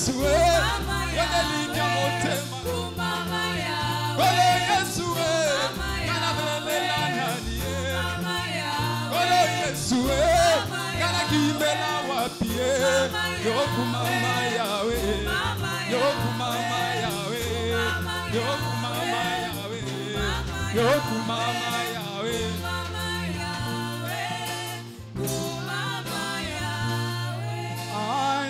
Yesu Yonelika motema Kolo Yesu Kana belela nani Kolo Yesu Kana kimela wapie Yoku mama yawe Yoku mama yawe Yoku mama yawe Yoku mama yawe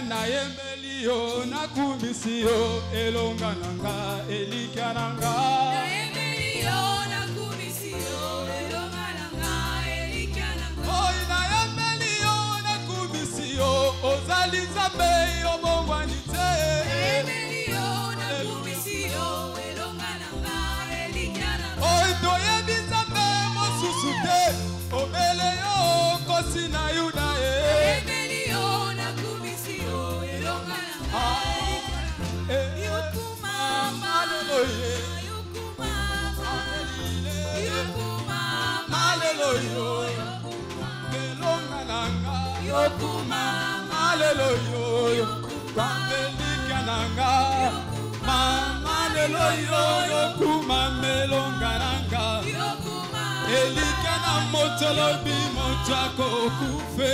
Nayembelio nakumisio elongananga elikananga Nayembelio nakumisio elongananga elikananga Oi nayembelio nakumisio ozalizambe obongwanite Nayembelio nakumisio elongananga elikananga Oi toyebizambe mosusute obeleyo kosina yuda Yokuma, hallelujah, Bambelikananga, hallelujah, Yokuma melongananga, Elikana motolobi mochako kufe,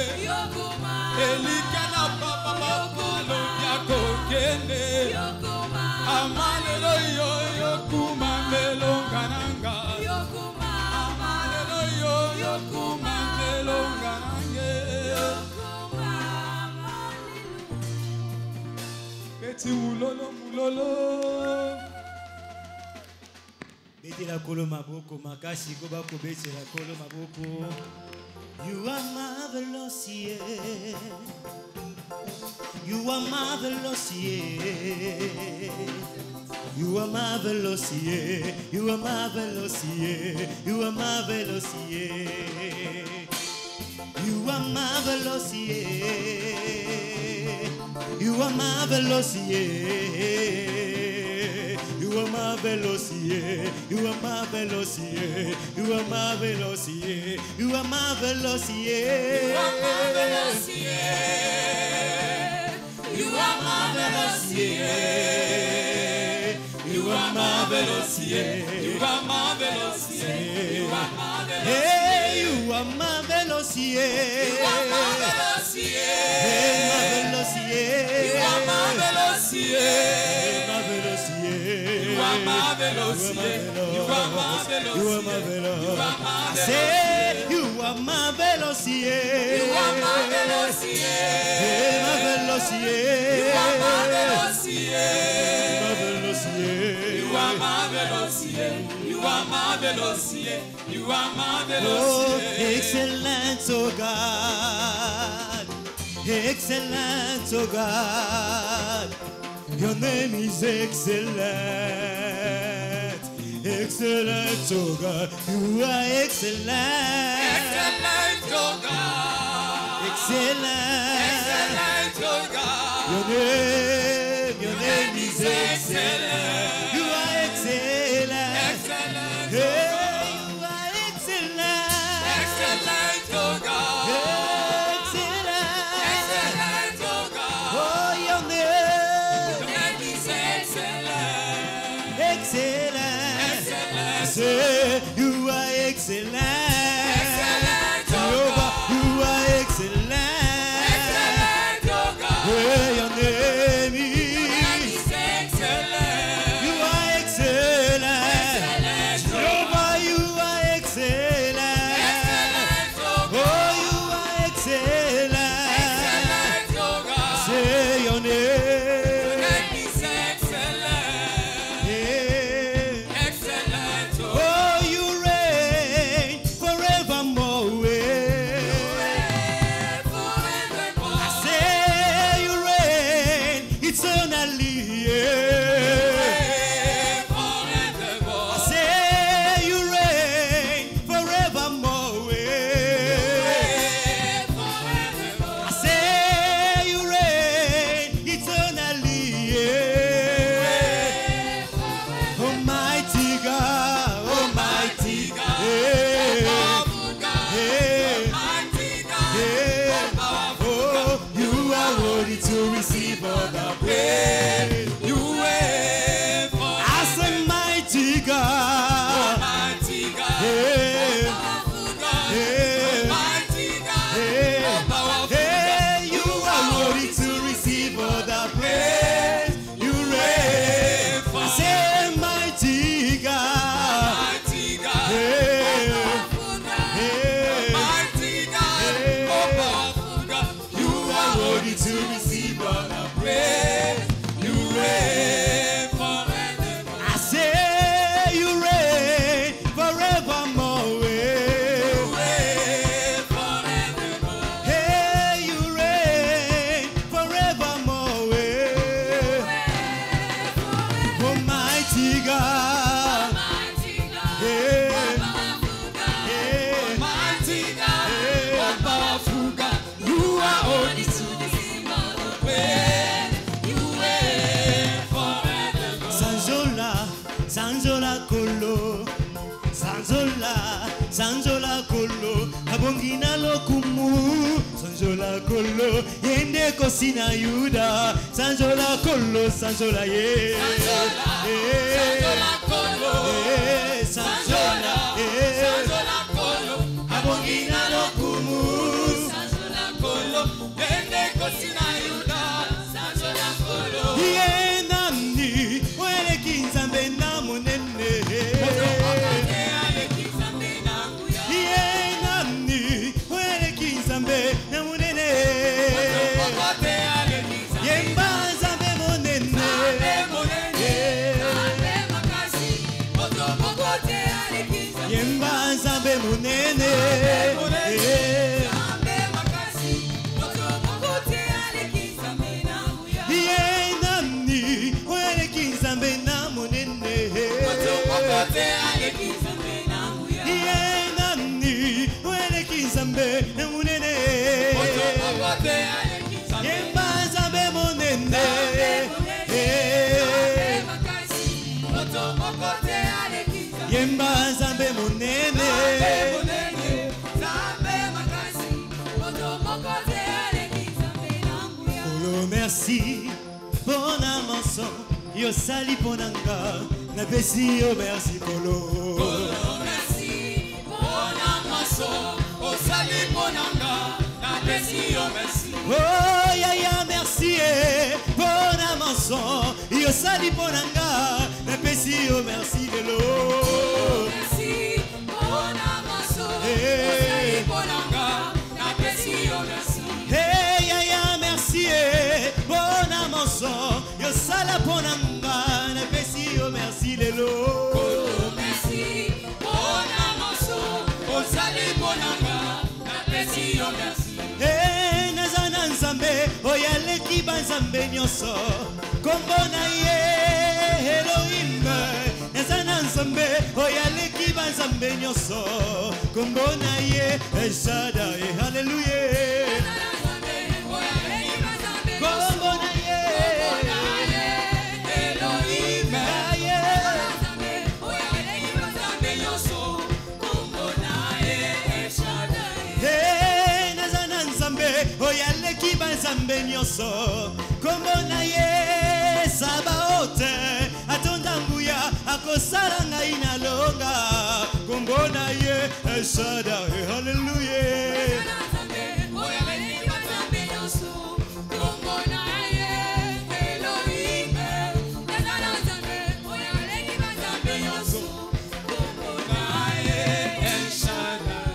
Elikana papa papa lobiako kende, hallelujah, Yokuma melongananga, hallelujah, Yokuma melongananga. Beti mulolo mulolo Beti la kolo maboko makasi ko bako beti la kolo maboko You are marvelous, yeah. You are marvelous, yeah. You are marvelous, yeah. You are marvelous, yeah. You are marvelous, yeah. You are marvelous, yeah. You are marvelous, yeah. You are marvelous, yeah. You are marvelous, yeah. You are marvelous, yeah. You are marvelous, yeah. You are marvelous, yeah. You are marvelous, yeah. You are marvelous, yeah. You are marvelous, yeah. Hey, you are marvelous, yeah. You are marvelous, yeah. Hey, marvelous, yeah. You are marvelous, yeah. Marvelous, yeah. You are marvelous, yeah. You are marvelous, you are marvelous. You are marvelous. Say, you are marvelous, yeah. You are marvelous, yeah. Hey, marvelous, yeah. You are marvelous, yeah. Marvelous, yeah. You are marvelous, yeah. You are marvelous, yeah. You are marvelous, yeah. Excellent, oh God. Excellent, oh God. Your name is excellent. Excellent, oh God. You are excellent. Excellent, oh God. Excellent. Excellent, oh God. Your name is excellent. You are excellent. Excellent, oh God. You are excellent. Excellent, oh God. Excellent. Excellent, oh God. Oh, your name is excellent. Excellent. Excellent. Say, you are excellent. Excellent, oh God. You are excellent. Excellent, oh God. Hey, your name is excellent. sanzola kolo abongina lokumu sanzola kolo yende kosina yuda sanzola kolo sanzola ye sanzola kolo sanzola kolo abongina lokumu sanzola kolo yende kosina yuda sanzola kolo yenda ni wele kinzambe na munene Nzambe munene Nzambe makasi moto mokote aleki Nzambe na nguya Ye nani weleki Nzambe na munene moto mokote aleki Nzambe na nguya Ye nani weleki Nzambe na munene moto mokote aleki Nzambe Ye Nzambe munene Nzambe makasi moto mokote aleki Nzambe Ye Nzambe munene merci bon amanson yo sali ponanga na pesi yo merci polo merci bon amanson o sali ponanga na pesi yo merci oh ya merci bon amanson yo sali ponanga na pesi yo merci lelo merci bon amanson o sali ponanga na pesi yo merci hey ya merci bon amanson yo sala ponanga na pesi yo merci lelo merci bon amanson o sali ponanga na pesi yo merci hey nazana nzambe oyaleki banzambe nyonso kombo na ye Elohim nazana nzambe oyaleki banzambe nyonso kombo na ye El Shaddai hallelujah oyaleki banzambe nyonso kombo na ye Sabaoth atonda nguya akosala ngai na longa kombo na ye El Shaddai hallelujah oyaleki banzambe nyonso kombo na ye Elohim nazala nzambe oyaleki banzambe nyonso kombo na ye El Shaddai.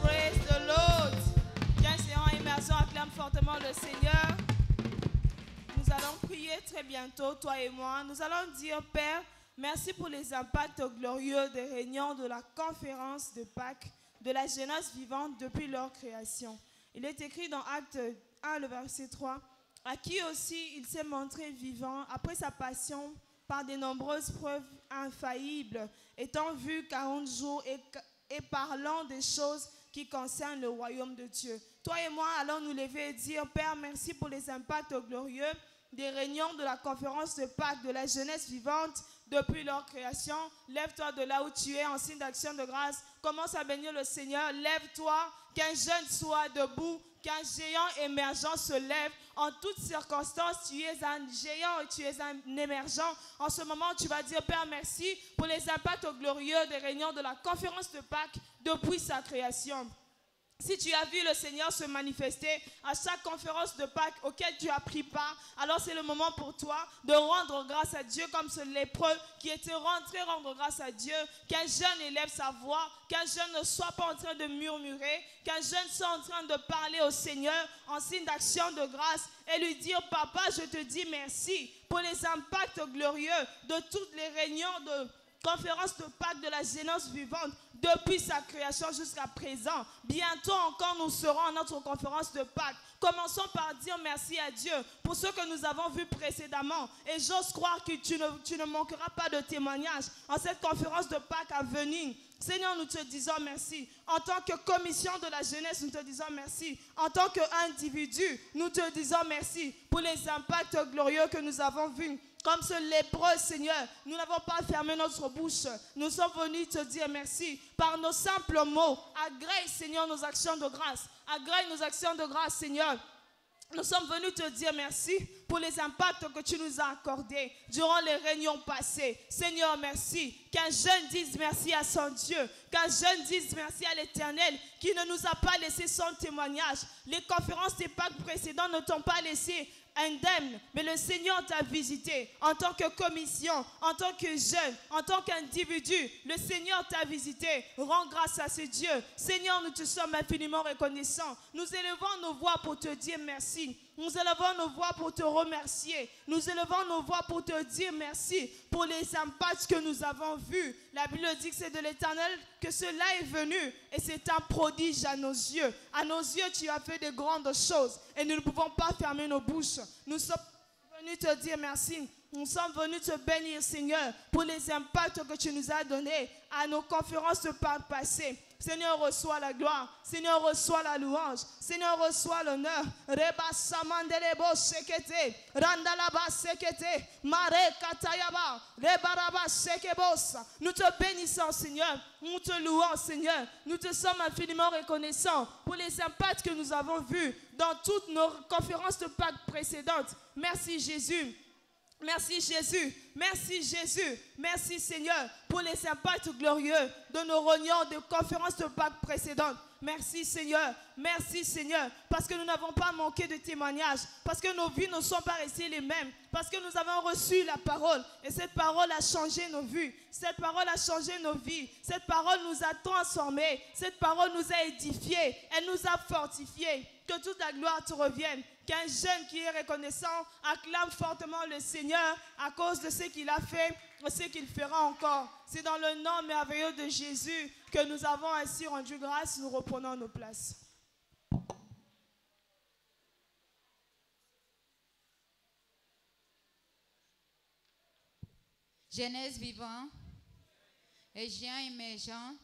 Praise the Lord. Acclame fortement le Seigneur. Nous allons prier très bientôt, toi et moi. Nous allons dire, Père, merci pour les impacts glorieux des réunions de la conférence de Pâques de la jeunesse vivante depuis leur création. Il est écrit dans Acte 1, le verset 3, à qui aussi il s'est montré vivant après sa passion par de nombreuses preuves infaillibles, étant vu 40 jours et parlant des choses qui concernent le royaume de Dieu. Toi et moi allons nous lever et dire, Père, merci pour les impacts glorieux des réunions de la conférence de Pâques de la jeunesse vivante depuis leur création. Lève-toi de là où tu es en signe d'action de grâce. Commence à bénir le Seigneur. Lève-toi, qu'un jeune soit debout, qu'un géant émergent se lève. En toutes circonstances, tu es un géant et tu es un émergent. En ce moment, tu vas dire, Père, merci pour les impacts glorieux des réunions de la conférence de Pâques depuis sa création. Si tu as vu le Seigneur se manifester à chaque conférence de Pâques auquel tu as pris part, alors c'est le moment pour toi de rendre grâce à Dieu comme ce lépreux qui était rentré rendre grâce à Dieu. Qu'un jeune élève sa voix, qu'un jeune ne soit pas en train de murmurer, qu'un jeune soit en train de parler au Seigneur en signe d'action de grâce et lui dire, Papa, je te dis merci pour les impacts glorieux de toutes les réunions de conférence de Pâques de la jeunesse vivante depuis sa création jusqu'à présent. Bientôt encore nous serons à notre conférence de Pâques. Commençons par dire merci à Dieu pour ce que nous avons vu précédemment. Et j'ose croire que tu ne manqueras pas de témoignages en cette conférence de Pâques à venir. Seigneur, nous te disons merci. En tant que commission de la jeunesse, nous te disons merci. En tant qu'individu, nous te disons merci pour les impacts glorieux que nous avons vus. Comme ce lépreux, Seigneur, nous n'avons pas fermé notre bouche. Nous sommes venus te dire merci. Par nos simples mots, agrée, Seigneur, nos actions de grâce. Agrée nos actions de grâce, Seigneur. Nous sommes venus te dire merci pour les impacts que tu nous as accordés durant les réunions passées. Seigneur, merci. Qu'un jeune dise merci à son Dieu. Qu'un jeune dise merci à l'Éternel qui ne nous a pas laissé son témoignage. Les conférences des Pâques précédentes ne t'ont pas laissé indemne, mais le Seigneur t'a visité en tant que commission, en tant que jeune, en tant qu'individu. Le Seigneur t'a visité. Rends grâce à ce Dieu. Seigneur, nous te sommes infiniment reconnaissants. Nous élevons nos voix pour te dire merci. Nous élevons nos voix pour te remercier. Nous élevons nos voix pour te dire merci pour les impacts que nous avons vus. La Bible dit que c'est de l'Éternel que cela est venu et c'est un prodige à nos yeux. À nos yeux, tu as fait de grandes choses et nous ne pouvons pas fermer nos bouches. Nous sommes venus te dire merci. Nous sommes venus te bénir, Seigneur, pour les impacts que tu nous as donnés à nos conférences de Pâques passées. Seigneur, reçois la gloire. Seigneur, reçois la louange. Seigneur, reçois l'honneur. Reba samandelebo sekete. Randalaba sekete. Mare katayaba. Rebaraba sekebos. Nous te bénissons, Seigneur. Nous te louons, Seigneur. Nous te sommes infiniment reconnaissants pour les impacts que nous avons vus dans toutes nos conférences de Pâques précédentes. Merci, Jésus. Merci Jésus, merci Jésus, merci Seigneur pour les impacts glorieux de nos réunions de conférences de Pâques précédentes. Merci Seigneur, parce que nous n'avons pas manqué de témoignages, parce que nos vies ne sont pas restées les mêmes, parce que nous avons reçu la parole et cette parole a changé nos vies, cette parole a changé nos vies, cette parole nous a transformés, cette parole nous a édifiés, elle nous a fortifiés. Que toute la gloire te revienne. Qu'un jeune qui est reconnaissant acclame fortement le Seigneur à cause de ce qu'il a fait et ce qu'il fera encore. C'est dans le nom merveilleux de Jésus que nous avons ainsi rendu grâce. Nous reprenons nos places. Jeunesse vivant et géant émergent.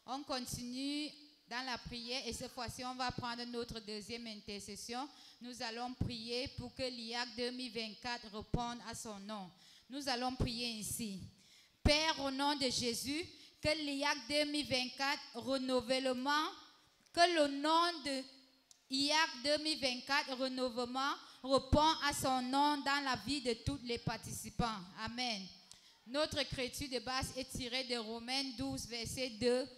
On continue dans la prière et cette fois-ci, on va prendre notre deuxième intercession. Nous allons prier pour que l'IAC 2024 réponde à son nom. Nous allons prier ainsi. Père, au nom de Jésus, que l'IAC 2024 renouvellement, que le nom de l'IAC 2024 renouvellement répond à son nom dans la vie de tous les participants. Amen. Notre écriture de base est tirée de Romains 12, verset 2,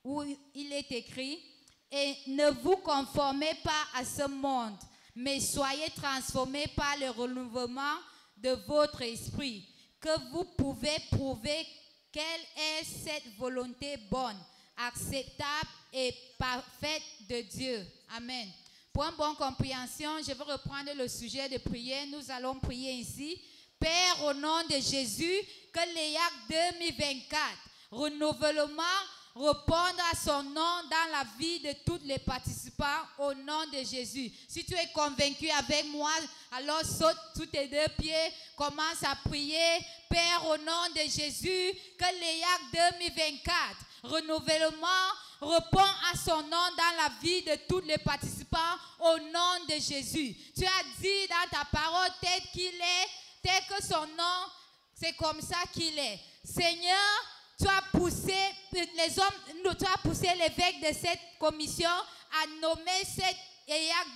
où il est écrit « Et ne vous conformez pas à ce monde, mais soyez transformés par le renouvellement de votre esprit, que vous pouvez prouver quelle est cette volonté bonne, acceptable et parfaite de Dieu. » Amen. Pour une bonne compréhension, je vais reprendre le sujet de prière. Nous allons prier ici. Père, au nom de Jésus, que l'IAC 2024, renouvellement, répondre à son nom dans la vie de tous les participants au nom de Jésus. Si tu es convaincu avec moi, alors saute sous tes deux pieds, commence à prier. Père, au nom de Jésus, que l'IAC 2024, renouvellement, répond à son nom dans la vie de tous les participants au nom de Jésus. Tu as dit dans ta parole tel qu'il est, tel que son nom, c'est comme ça qu'il est. Seigneur, tu as poussé les hommes, tu as poussé l'évêque de cette commission à nommer cette IAC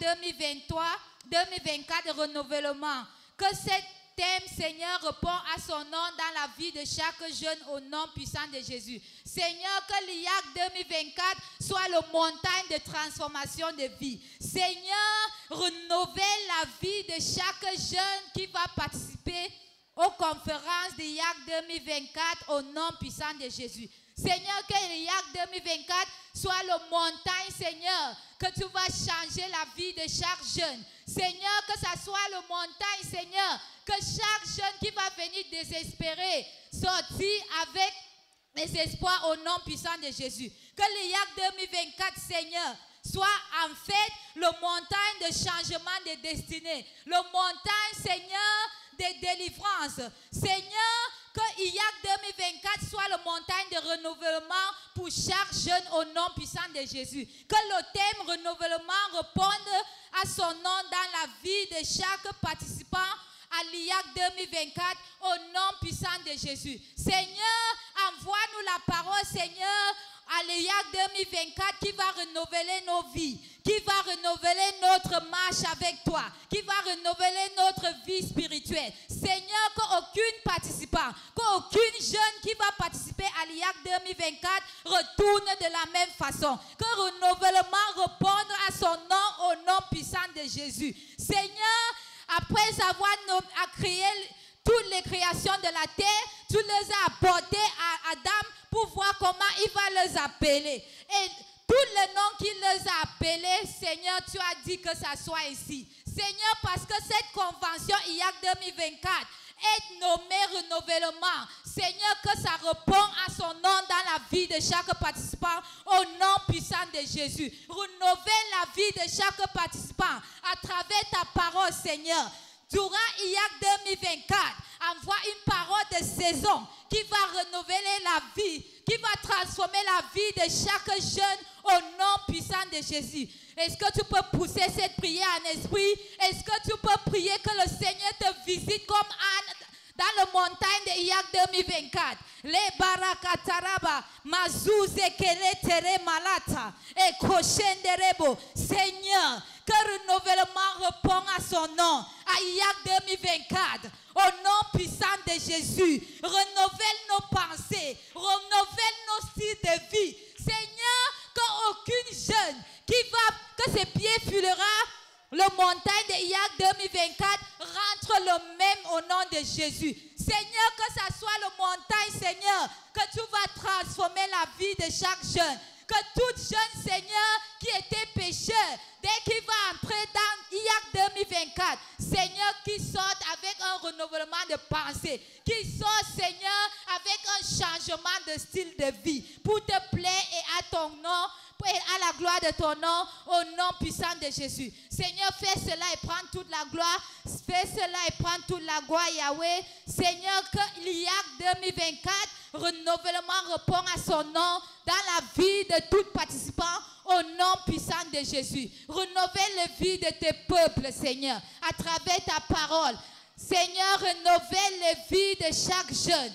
2024 de renouvellement. Que cet thème, Seigneur, répond à son nom dans la vie de chaque jeune au nom puissant de Jésus. Seigneur, que l'IAC 2024 soit le montagne de transformation de vie. Seigneur, renouvelle la vie de chaque jeune qui va participer aux conférences de l'IAC 2024 au nom puissant de Jésus. Seigneur, que l'IAC 2024 soit le montagne, Seigneur, que tu vas changer la vie de chaque jeune. Seigneur, que ça soit le montagne, Seigneur, que chaque jeune qui va venir désespéré sortir avec les espoirs au nom puissant de Jésus. Que l'IAC 2024, Seigneur, soit en fait le montagne de changement de destinée. Le montagne, Seigneur, de délivrance. Seigneur, que IAC 2024 soit le montagne de renouvellement pour chaque jeune au nom puissant de Jésus. Que le thème renouvellement réponde à son nom dans la vie de chaque participant à l'IAC 2024 au nom puissant de Jésus. Seigneur, envoie-nous la parole, Seigneur, à l'IAC 2024 qui va renouveler nos vies, qui va renouveler notre marche avec toi, qui va renouveler notre vie spirituelle. Seigneur, qu'aucune participant, qu'aucune jeune qui va participer à l'IAC 2024 retourne de la même façon. Que le renouvellement réponde à son nom au nom puissant de Jésus. Seigneur, après avoir créé toutes les créations de la terre, tu les as apportées à Adam pour voir comment il va les appeler. Et tous les noms qu'il les a appelés, Seigneur, tu as dit que ça soit ici. Seigneur, parce que cette convention IAC 2024 est nommée renouvellement. Seigneur, que ça répond à son nom dans la vie de chaque participant au nom puissant de Jésus. Renouvelle la vie de chaque participant à travers ta parole, Seigneur. Durant IAC 2024, envoie une parole de saison qui va renouveler la vie, qui va transformer la vie de chaque jeune au nom puissant de Jésus. Est-ce que tu peux pousser cette prière en esprit? Est-ce que tu peux prier que le Seigneur te visite comme Anne dans le montagne de IAC 2024? Les barakataraba, mazouze kele tere malata, et koshenderebo. Seigneur, que renouvellement répond à son nom, à IAC 2024, au nom puissant de Jésus. Renouvelle nos pensées, renouvelle nos styles de vie. Seigneur, qu'aucune jeune que ses pieds foulera le montagne de IAC 2024 rentre le même au nom de Jésus. Seigneur, que ça soit le montagne, Seigneur, que tu vas transformer la vie de chaque jeune. Que toute jeune, Seigneur, qui était pécheur, dès qu'il va entrer dans IAC 2024, Seigneur, qui sorte avec un renouvellement de pensée, qui sorte, Seigneur, avec un changement de style de vie, pour te plaire et à ton nom, et à la gloire de ton nom, au nom puissant de Jésus. Seigneur, fais cela et prends toute la gloire. Fais cela et prends toute la gloire, Yahweh. Seigneur, que l'IAC 2024, renouvellement répond à son nom dans la vie de tout participant au nom puissant de Jésus. Renouvelle la vie de tes peuples, Seigneur, à travers ta parole. Seigneur, renouvelle les vies de chaque jeune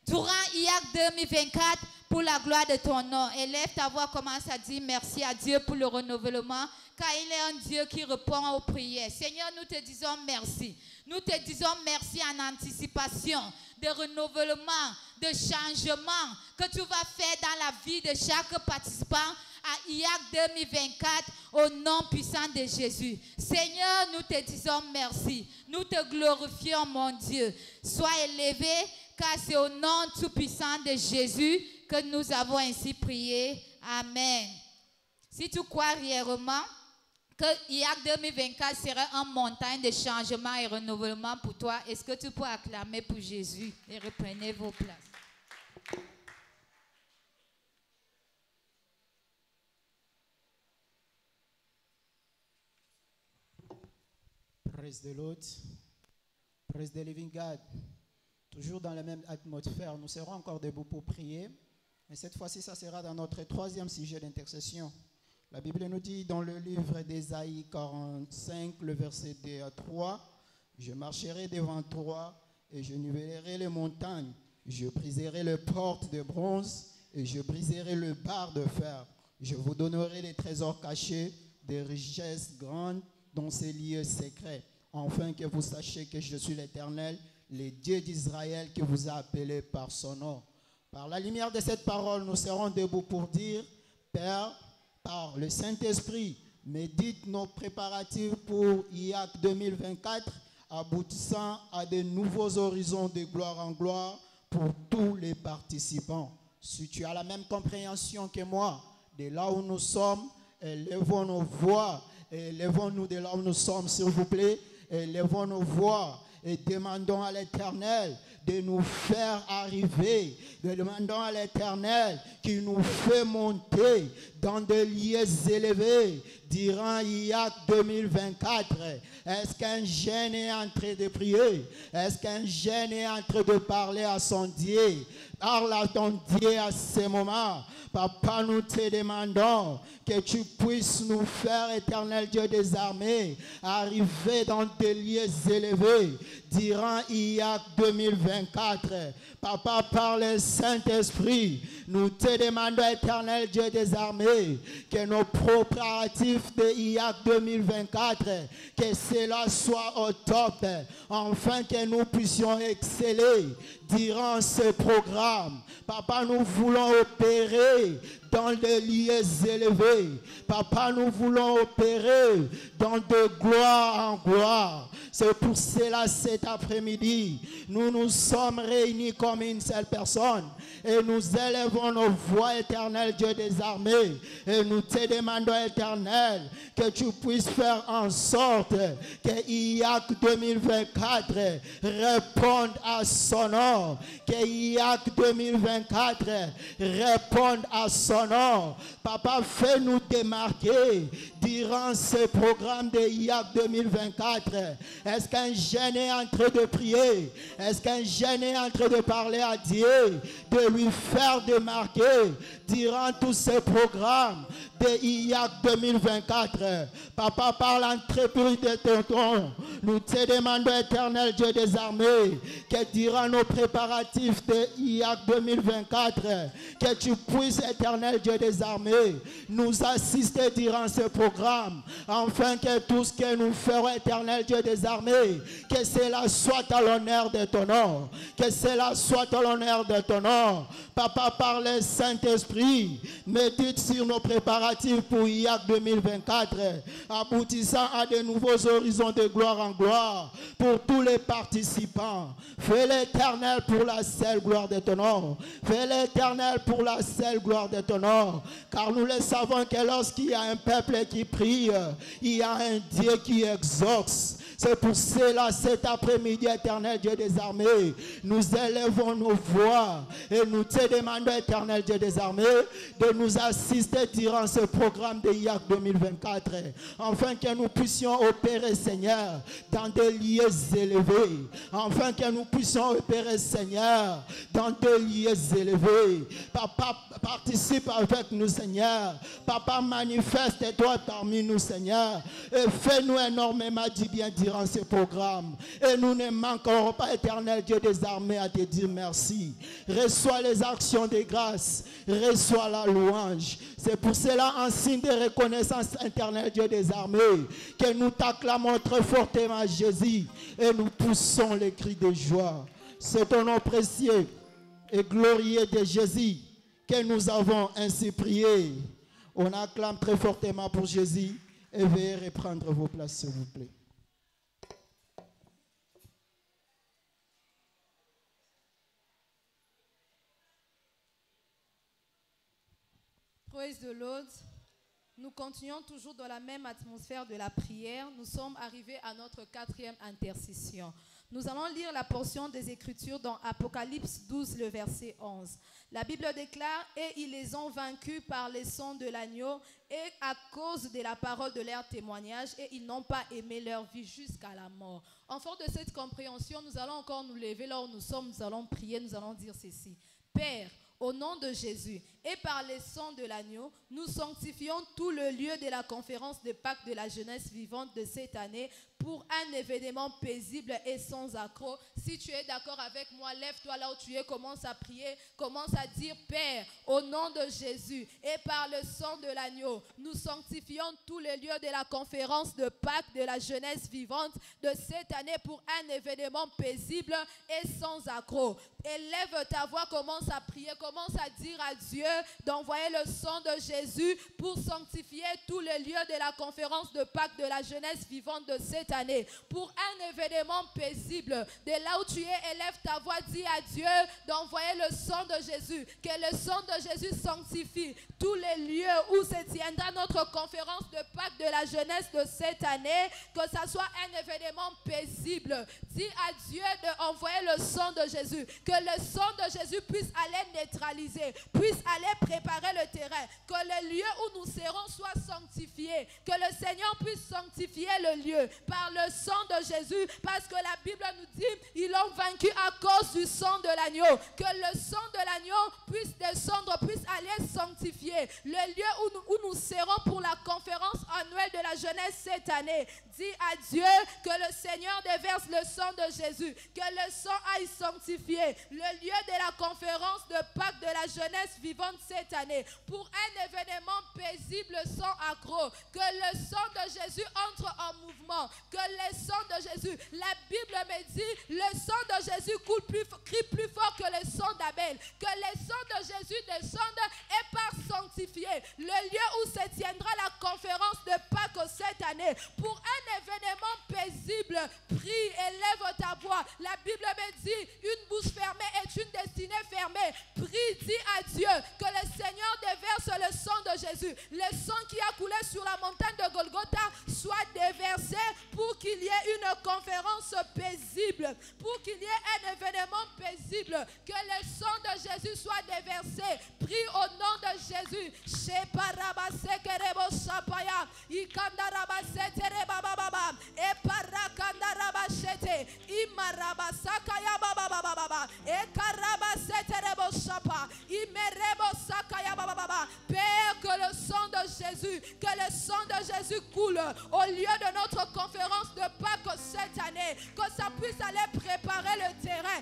durant IAC 2024 pour la gloire de ton nom. Élève ta voix, commence à dire merci à Dieu pour le renouvellement, car il est un Dieu qui répond aux prières. Seigneur, nous te disons merci. Nous te disons merci en anticipation de renouvellement, de changement que tu vas faire dans la vie de chaque participant à IAC 2024 au nom puissant de Jésus. Seigneur, nous te disons merci. Nous te glorifions, mon Dieu. Sois élevé, car c'est au nom tout puissant de Jésus que nous avons ainsi prié. Amen. Si tu crois réellement que IAC 2024 sera une montagne de changement et renouvellement pour toi, est-ce que tu peux acclamer pour Jésus et reprenez vos places? Praise the Lord. Praise the living God. Toujours dans la même atmosphère, nous serons encore debout pour prier. Mais cette fois-ci, ça sera dans notre troisième sujet d'intercession. La Bible nous dit dans le livre d'Ésaïe 45, le verset 2 à 3, « Je marcherai devant toi et je nivellerai les montagnes. Je briserai les portes de bronze et je briserai le bar de fer. Je vous donnerai les trésors cachés, des richesses grandes dans ces lieux secrets, afin que vous sachiez que je suis l'Éternel, le Dieu d'Israël qui vous a appelé par son nom. » Par la lumière de cette parole, nous serons debout pour dire, Père, par le Saint-Esprit, médite nos préparatifs pour IAC 2024, aboutissant à de nouveaux horizons de gloire en gloire pour tous les participants. Si tu as la même compréhension que moi, de là où nous sommes, élevons nos voix, élevons-nous de là où nous sommes, s'il vous plaît, élevons nos voix et demandons à l'Éternel de nous faire arriver. Nous demandons à l'Éternel qui nous fait monter dans des lieux élevés durant IAC 2024. Est-ce qu'un jeune est en train de prier? Est-ce qu'un jeune est en train de parler à son Dieu? Parle à ton Dieu à ce moment. Papa, nous te demandons que tu puisses nous faire, éternel Dieu des armées, arriver dans des lieux élevés durant IAC 2024. Papa, par le Saint-Esprit, nous te demandons, éternel Dieu des armées, que nos préparatifs de IAC 2024, que cela soit au top, afin que nous puissions exceller durant ce programme. Papa, nous voulons opérer dans des lieux élevés. Papa, nous voulons opérer dans de gloire en gloire. C'est pour cela cet après-midi, nous nous sommes réunis comme une seule personne et nous élevons nos voix, éternel Dieu des armées, et nous te demandons, éternel, que tu puisses faire en sorte que IAC 2024 réponde à son nom, que IAC 2024 réponde à son nom. Papa, fais-nous démarquer durant ce programme de IAC 2024. Est-ce qu'un jeune est en train de prier? Est-ce qu'un jeune est en train de parler à Dieu, de lui faire démarquer durant tous ces programmes de IAC 2024? Papa, par l'entreprise de ton, nous te demandons, éternel Dieu des armées, que durant nos préparatifs de IAC 2024, que tu puisses, éternel Dieu des armées, nous assister durant ce programme, afin que tout ce que nous ferons, éternel Dieu des armées, que cela soit à l'honneur de ton nom, que cela soit à l'honneur de ton nom. Papa, par le Saint-Esprit, médite sur nos préparatifs pour IAC 2024, aboutissant à de nouveaux horizons de gloire en gloire pour tous les participants. Fais l'Éternel pour la seule gloire de ton nom. Fais l'Éternel pour la seule gloire de ton nom. Car nous le savons que lorsqu'il y a un peuple qui prie, il y a un Dieu qui exauce. C'est pour cela, cet après-midi, éternel Dieu des armées, nous élevons nos voix et nous te demandons, éternel Dieu des armées, de nous assister durant ce programme de IAC 2024, afin que nous puissions opérer, Seigneur, dans des lieux élevés, afin que nous puissions opérer, Seigneur, dans des lieux élevés. Papa, participe avec nous, Seigneur. Papa, manifeste-toi parmi nous, Seigneur, et fais-nous énormément du bien durant ce programme. Et nous ne manquerons pas, éternel Dieu des armées, à te dire merci. Reçois les actions de grâce, reçois la louange. C'est pour cela, en signe de reconnaissance, éternel Dieu des armées, que nous t'acclamons très fortement, Jésus, et nous poussons les cris de joie. C'est ton nom précieux et glorieux de Jésus que nous avons ainsi prié. On acclame très fortement pour Jésus et veuillez reprendre vos places, s'il vous plaît. Praise the Lord. Nous continuons toujours dans la même atmosphère de la prière. Nous sommes arrivés à notre 4e intercession. Nous allons lire la portion des Écritures dans Apocalypse 12, le verset 11. La Bible déclare « Et ils les ont vaincus par les sang de l'agneau et à cause de la parole de leur témoignage, et ils n'ont pas aimé leur vie jusqu'à la mort. » En force de cette compréhension, nous allons encore nous lever là où nous sommes, nous allons prier, nous allons dire ceci. Père, au nom de Jésus et par les sangs de l'agneau, nous sanctifions tout le lieu de la conférence de Pâques de la jeunesse vivante de cette année pour un événement paisible et sans accroc. Si tu es d'accord avec moi, lève-toi là où tu es, commence à prier, commence à dire « Père, au nom de Jésus et par le sang de l'agneau, nous sanctifions tout le lieu de la conférence de Pâques de la jeunesse vivante de cette année pour un événement paisible et sans accroc. » Élève ta voix, commence à prier, commence à dire à Dieu d'envoyer le sang de Jésus pour sanctifier tous les lieux de la conférence de Pâques de la jeunesse vivante de cette année. Pour un événement paisible, de là où tu es, élève ta voix, dis à Dieu d'envoyer le sang de Jésus. Que le sang de Jésus sanctifie tous les lieux où se tiendra notre conférence de Pâques de la jeunesse de cette année. Que ça soit un événement paisible. Dis à Dieu d'envoyer le sang de Jésus. Que le sang de Jésus puisse aller neutraliser, puisse aller préparer le terrain. Que le lieu où nous serons soit sanctifié. Que le Seigneur puisse sanctifier le lieu par le sang de Jésus. Parce que la Bible nous dit, ils l'ont vaincu à cause du sang de l'agneau. Que le sang de l'agneau puisse descendre, puisse aller sanctifier le lieu où nous serons pour la conférence annuelle de la jeunesse cette année. Dis à Dieu que le Seigneur déverse le sang de Jésus. Que le sang aille sanctifier le lieu de la conférence de Pâques de la jeunesse vivante cette année. Pour un événement paisible sans accroc. Que le sang de Jésus entre en mouvement. Que le sang de Jésus, la Bible me dit, le sang de Jésus crie plus fort que le sang d'Abel. Que le sang de Jésus descende et part sanctifier le lieu où se tiendra la conférence de Pâques cette année. Pour un événement paisible, prie, élève ta voix. La Bible me dit, une bouche fermée est une destinée fermée. Prie, dis à Dieu que le Seigneur déverse le sang de Jésus. Le sang qui a coulé sur la montagne de Golgotha soit déversé pour qu'il y ait une conférence paisible, pour qu'il y ait un événement paisible. Que le sang de Jésus soit déversé. Prie au nom de Jésus. Père, que le sang de Jésus, que le sang de Jésus coule au lieu de notre conférence de Pâques cette année, que ça puisse aller préparer le terrain.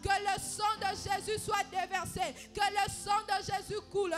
Que le sang de Jésus soit déversé, que le sang de Jésus coule.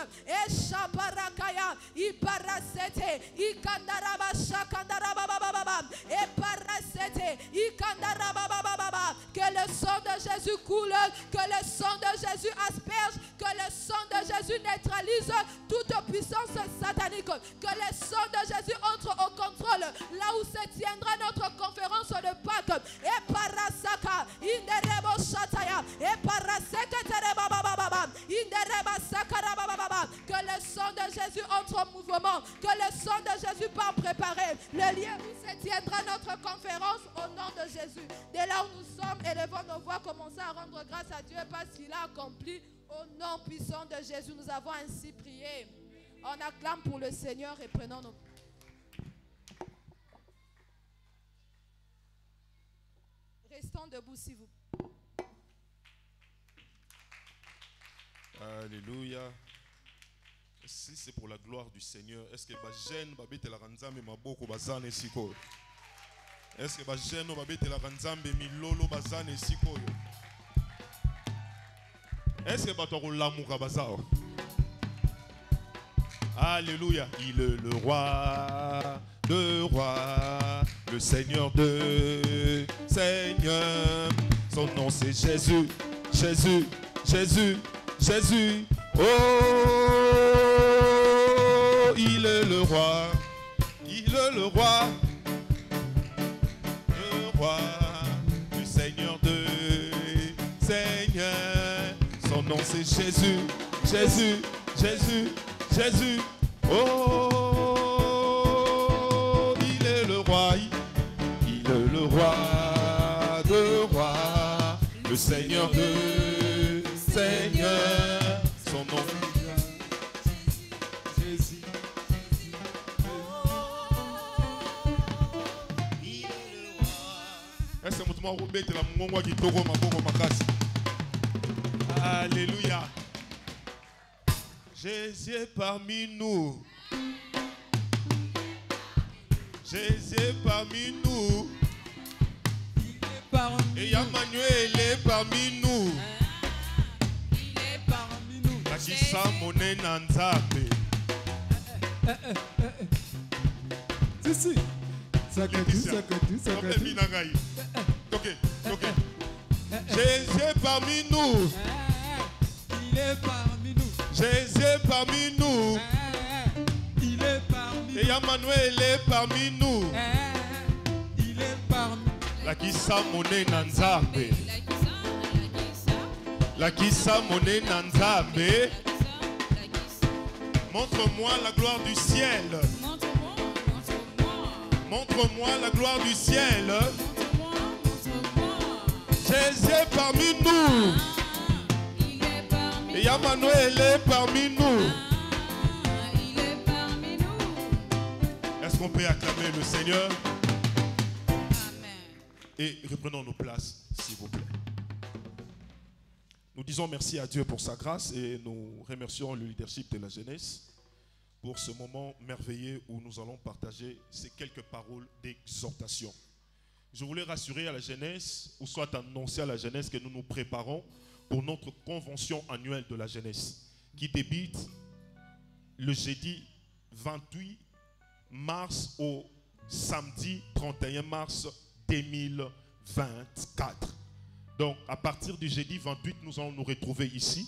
Que le sang de Jésus coule, que le sang de Jésus asperge, que le sang de Jésus neutralise toute puissance satanique, que le sang de Jésus entre au contrôle là où se tiendra notre conférence de Pâques. Et parasaka, inderebo shataya, et paraseka terebabababa, indereba sakarabababa. Que le sang de Jésus entre en mouvement, que le sang de Jésus part préparer le lieu où se tiendra notre conférence au nom de Jésus. Dès là où nous sommes, élevons nos voix, commençons à rendre grâce à Dieu parce qu'il a accompli. Au nom puissant de Jésus, nous avons ainsi prié. On acclame pour le Seigneur et prenons nos... Restons debout, s'il vous plaît. Alléluia. Si c'est pour la gloire du Seigneur, est-ce que Bajen Babete la Ranzambe Maboko Bazane Siko? Est-ce que Bajen Babete la Ranzambe Milolo Bazane Siko? Est-ce que Batoro Lamouka Bazao? Alléluia. Il est le roi de rois, le Seigneur de Seigneurs. Son nom c'est Jésus, Jésus, Jésus, Jésus. Oh, il est le roi, il est le roi du Seigneur de Seigneurs. Son nom c'est Jésus, Jésus, Jésus, Jésus. Oh, il est le roi, il est le roi de rois, le Seigneur de Seigneurs. Son nom Jésus. Il est le roi. Est-ce que vous avez la mongo qui togo maboko makasi? Alléluia. Jésus est parmi nous. Jésus est parmi nous. Et Emmanuel est parmi nous. Il est parmi nous. Kakisa mone nanzabe. Si. Sakatu. Ok. Jésus parmi nous. Il est parmi nous. Jésus parmi nous. Il est parmi Et Emmanuel est parmi nous. nous. Il est parmi nous. Lakisa mone na Nzambe. Lakisa mone na Nzambe. Montre-moi la gloire du ciel. Montre-moi la gloire du ciel. Jésus est parmi nous. Et Emmanuel est parmi nous. Est-ce qu'on peut acclamer le Seigneur? Et reprenons nos places, s'il vous plaît. Nous disons merci à Dieu pour sa grâce et nous remercions le leadership de la jeunesse pour ce moment merveilleux où nous allons partager ces quelques paroles d'exhortation. Je voulais rassurer à la jeunesse, ou soit annoncer à la jeunesse que nous nous préparons pour notre convention annuelle de la jeunesse qui débute le jeudi 28 mars au samedi 31 mars 2024. Donc, à partir du jeudi 28, nous allons nous retrouver ici.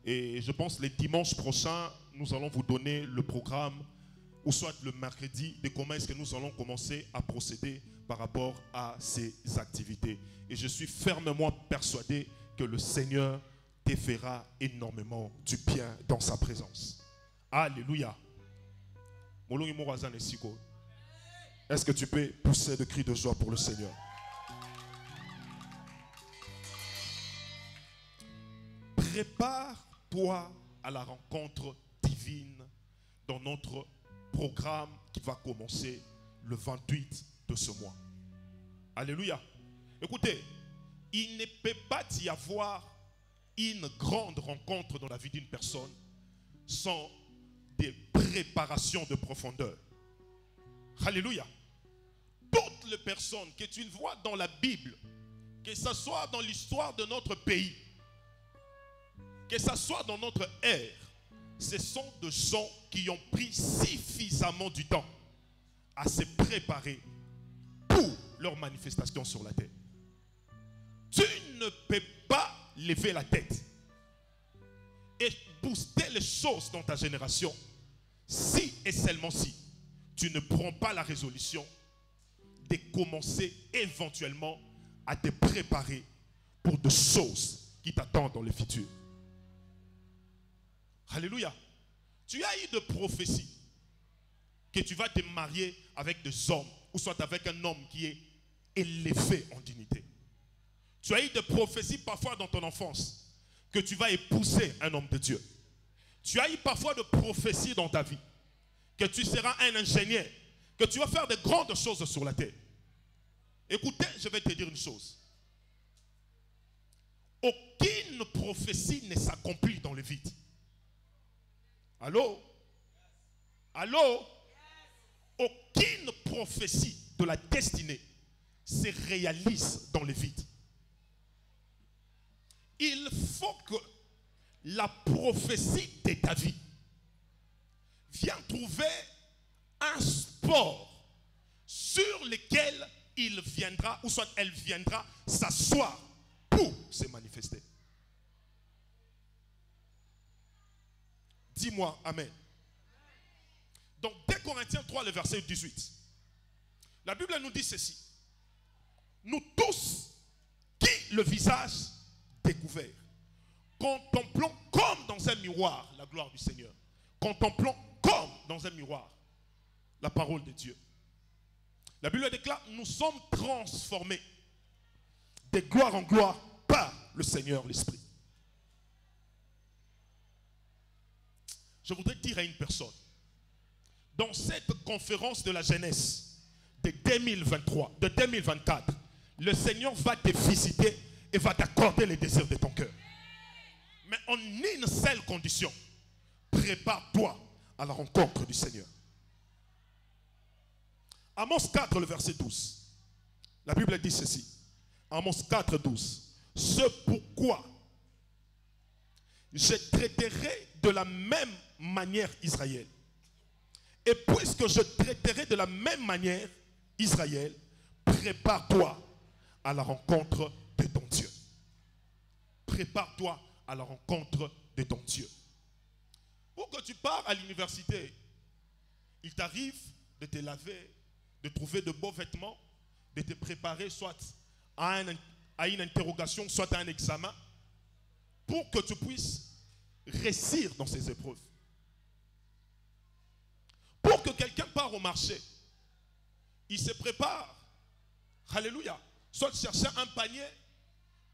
Et je pense les dimanches prochains, nous allons vous donner le programme, ou soit le mercredi, de comment est-ce que nous allons commencer à procéder par rapport à ces activités. Et je suis fermement persuadé que le Seigneur te fera énormément du bien dans sa présence. Alléluia. Est-ce que tu peux pousser de cris de joie pour le Seigneur? Prépare-toi à la rencontre divine dans notre programme qui va commencer le 28 de ce mois. Alléluia. Écoutez, il ne peut pas y avoir une grande rencontre dans la vie d'une personne sans des préparations de profondeur. Alléluia. Toutes les personnes que tu vois dans la Bible, que ce soit dans l'histoire de notre pays, que ce soit dans notre ère, ce sont des gens qui ont pris suffisamment du temps à se préparer pour leur manifestation sur la terre. Tu ne peux pas lever la tête et booster les choses dans ta génération si et seulement si tu ne prends pas la résolution de commencer éventuellement à te préparer pour des choses qui t'attendent dans le futur. Alléluia. Tu as eu de prophéties que tu vas te marier avec des hommes ou soit avec un homme qui est élevé en dignité. Tu as eu de prophéties parfois dans ton enfance que tu vas épouser un homme de Dieu. Tu as eu parfois de prophéties dans ta vie que tu seras un ingénieur, que tu vas faire de grandes choses sur la terre. Écoutez, je vais te dire une chose. Aucune prophétie ne s'accomplit dans le vide. Allô? Allô? Aucune prophétie de la destinée se réalise dans le vide. Il faut que la prophétie de ta vie vienne trouver un support sur lequel il viendra, ou soit elle viendra s'asseoir pour se manifester. Dis-moi Amen. Donc 2 Corinthiens 3, le verset 18. La Bible nous dit ceci. Nous tous qui le visage découvert, contemplons comme dans un miroir la gloire du Seigneur. Contemplons comme dans un miroir la parole de Dieu. La Bible déclare, nous sommes transformés de gloire en gloire par le Seigneur l'Esprit. Je voudrais dire à une personne, dans cette conférence de la jeunesse de 2023, de 2024, le Seigneur va te visiter et va t'accorder les désirs de ton cœur. Mais en une seule condition, prépare-toi à la rencontre du Seigneur. Amos 4, le verset 12. La Bible dit ceci. Amos 4, 12. C'est pourquoi je traiterai de la même manière Israël. Et puisque je traiterai de la même manière Israël, prépare-toi à la rencontre de ton Dieu. prépare-toi à la rencontre de ton Dieu. Pour que tu pars à l'université, il t'arrive de te laver, de trouver de beaux vêtements, de te préparer soit à une interrogation, soit à un examen, pour que tu puisses réussir dans ces épreuves. Pour que quelqu'un parte au marché, il se prépare, alléluia, soit chercher un panier,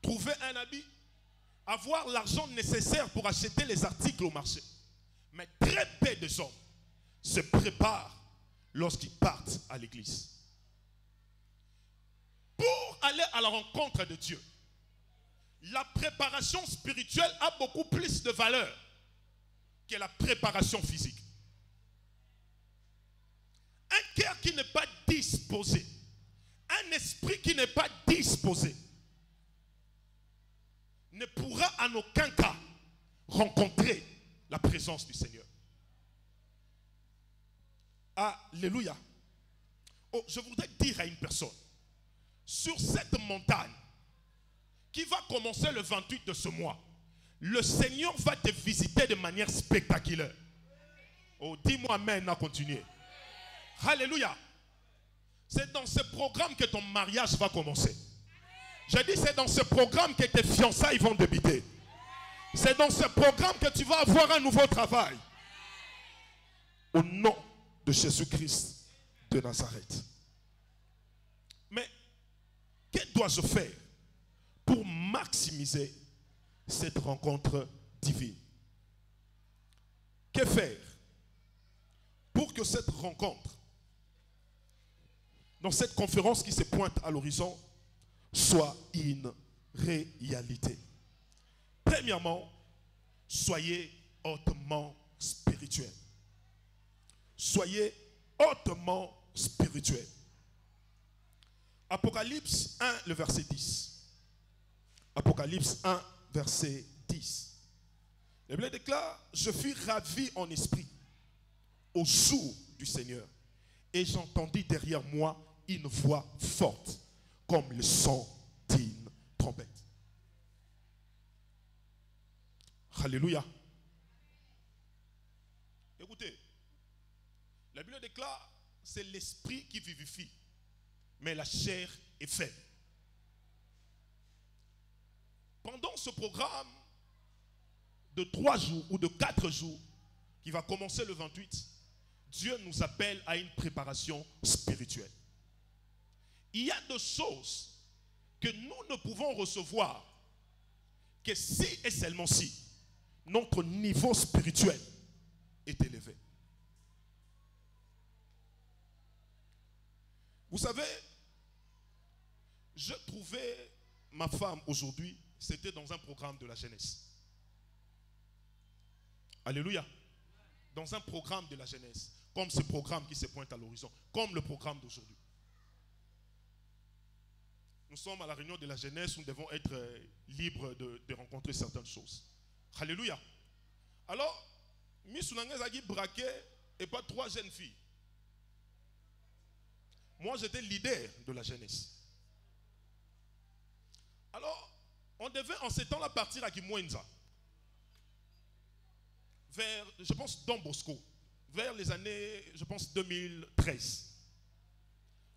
trouver un habit, avoir l'argent nécessaire pour acheter les articles au marché. Mais très peu de gens se préparent lorsqu'ils partent à l'église. Pour aller à la rencontre de Dieu, la préparation spirituelle a beaucoup plus de valeur que la préparation physique. Un cœur qui n'est pas disposé, un esprit qui n'est pas disposé, ne pourra en aucun cas rencontrer la présence du Seigneur. Alléluia. Oh, je voudrais dire à une personne, sur cette montagne qui va commencer le 28 de ce mois, le Seigneur va te visiter de manière spectaculaire. Oh, dis-moi amen, à continuer. Alléluia. C'est dans ce programme que ton mariage va commencer. Je dis, c'est dans ce programme que tes fiançailles vont débuter. C'est dans ce programme que tu vas avoir un nouveau travail. Au nom de Jésus-Christ de Nazareth. Mais, que dois-je faire pour maximiser cette rencontre divine? Que faire pour que cette rencontre, dans cette conférence qui se pointe à l'horizon, soit une réalité? Premièrement, soyez hautement spirituel. Soyez hautement spirituel. Apocalypse 1, le verset 10. Apocalypse 1, verset 10. La Bible déclare, je fus ravi en esprit au jour du Seigneur, et j'entendis derrière moi une voix forte, comme le son d'une trompette. Alléluia. Écoutez, la Bible déclare, c'est l'esprit qui vivifie, mais la chair est faible. Pendant ce programme de 3 jours ou de 4 jours, qui va commencer le 28, Dieu nous appelle à une préparation spirituelle. Il y a des choses que nous ne pouvons recevoir que si et seulement si notre niveau spirituel est élevé. Vous savez, je trouvais ma femme aujourd'hui, c'était dans un programme de la jeunesse. Alléluia. Dans un programme de la jeunesse, comme ce programme qui se pointe à l'horizon, comme le programme d'aujourd'hui. Nous sommes à la réunion de la jeunesse où nous devons être libres de rencontrer certaines choses. Alléluia. Alors, Miss Soulangez a dit braqué et pas 3 jeunes filles. Moi, j'étais leader de la jeunesse. Alors, on devait en ce temps-là partir à Kimwenza. Vers, je pense, Don Bosco. Vers les années, je pense, 2013.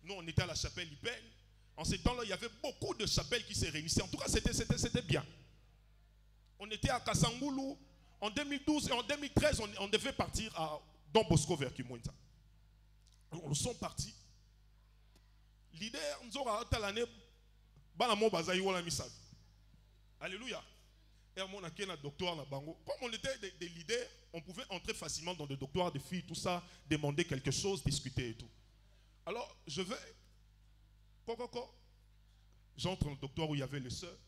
Nous, on était à la chapelle Lipen. En ce temps-là, il y avait beaucoup de chapelles qui se réunissaient. En tout cas, c'était bien. On était à Kassangoulou. En 2012 et en 2013, on devait partir à Don Bosco vers Kimwenza. Nous sommes partis. Leader, nous avons l'année. Alléluia. Et on a un doctorat là Bango. Comme on était des leaders, on pouvait entrer facilement dans des doctorats de filles, tout ça, demander quelque chose, discuter et tout. Alors, je vais. J'entre dans le doctorat où il y avait les sœurs.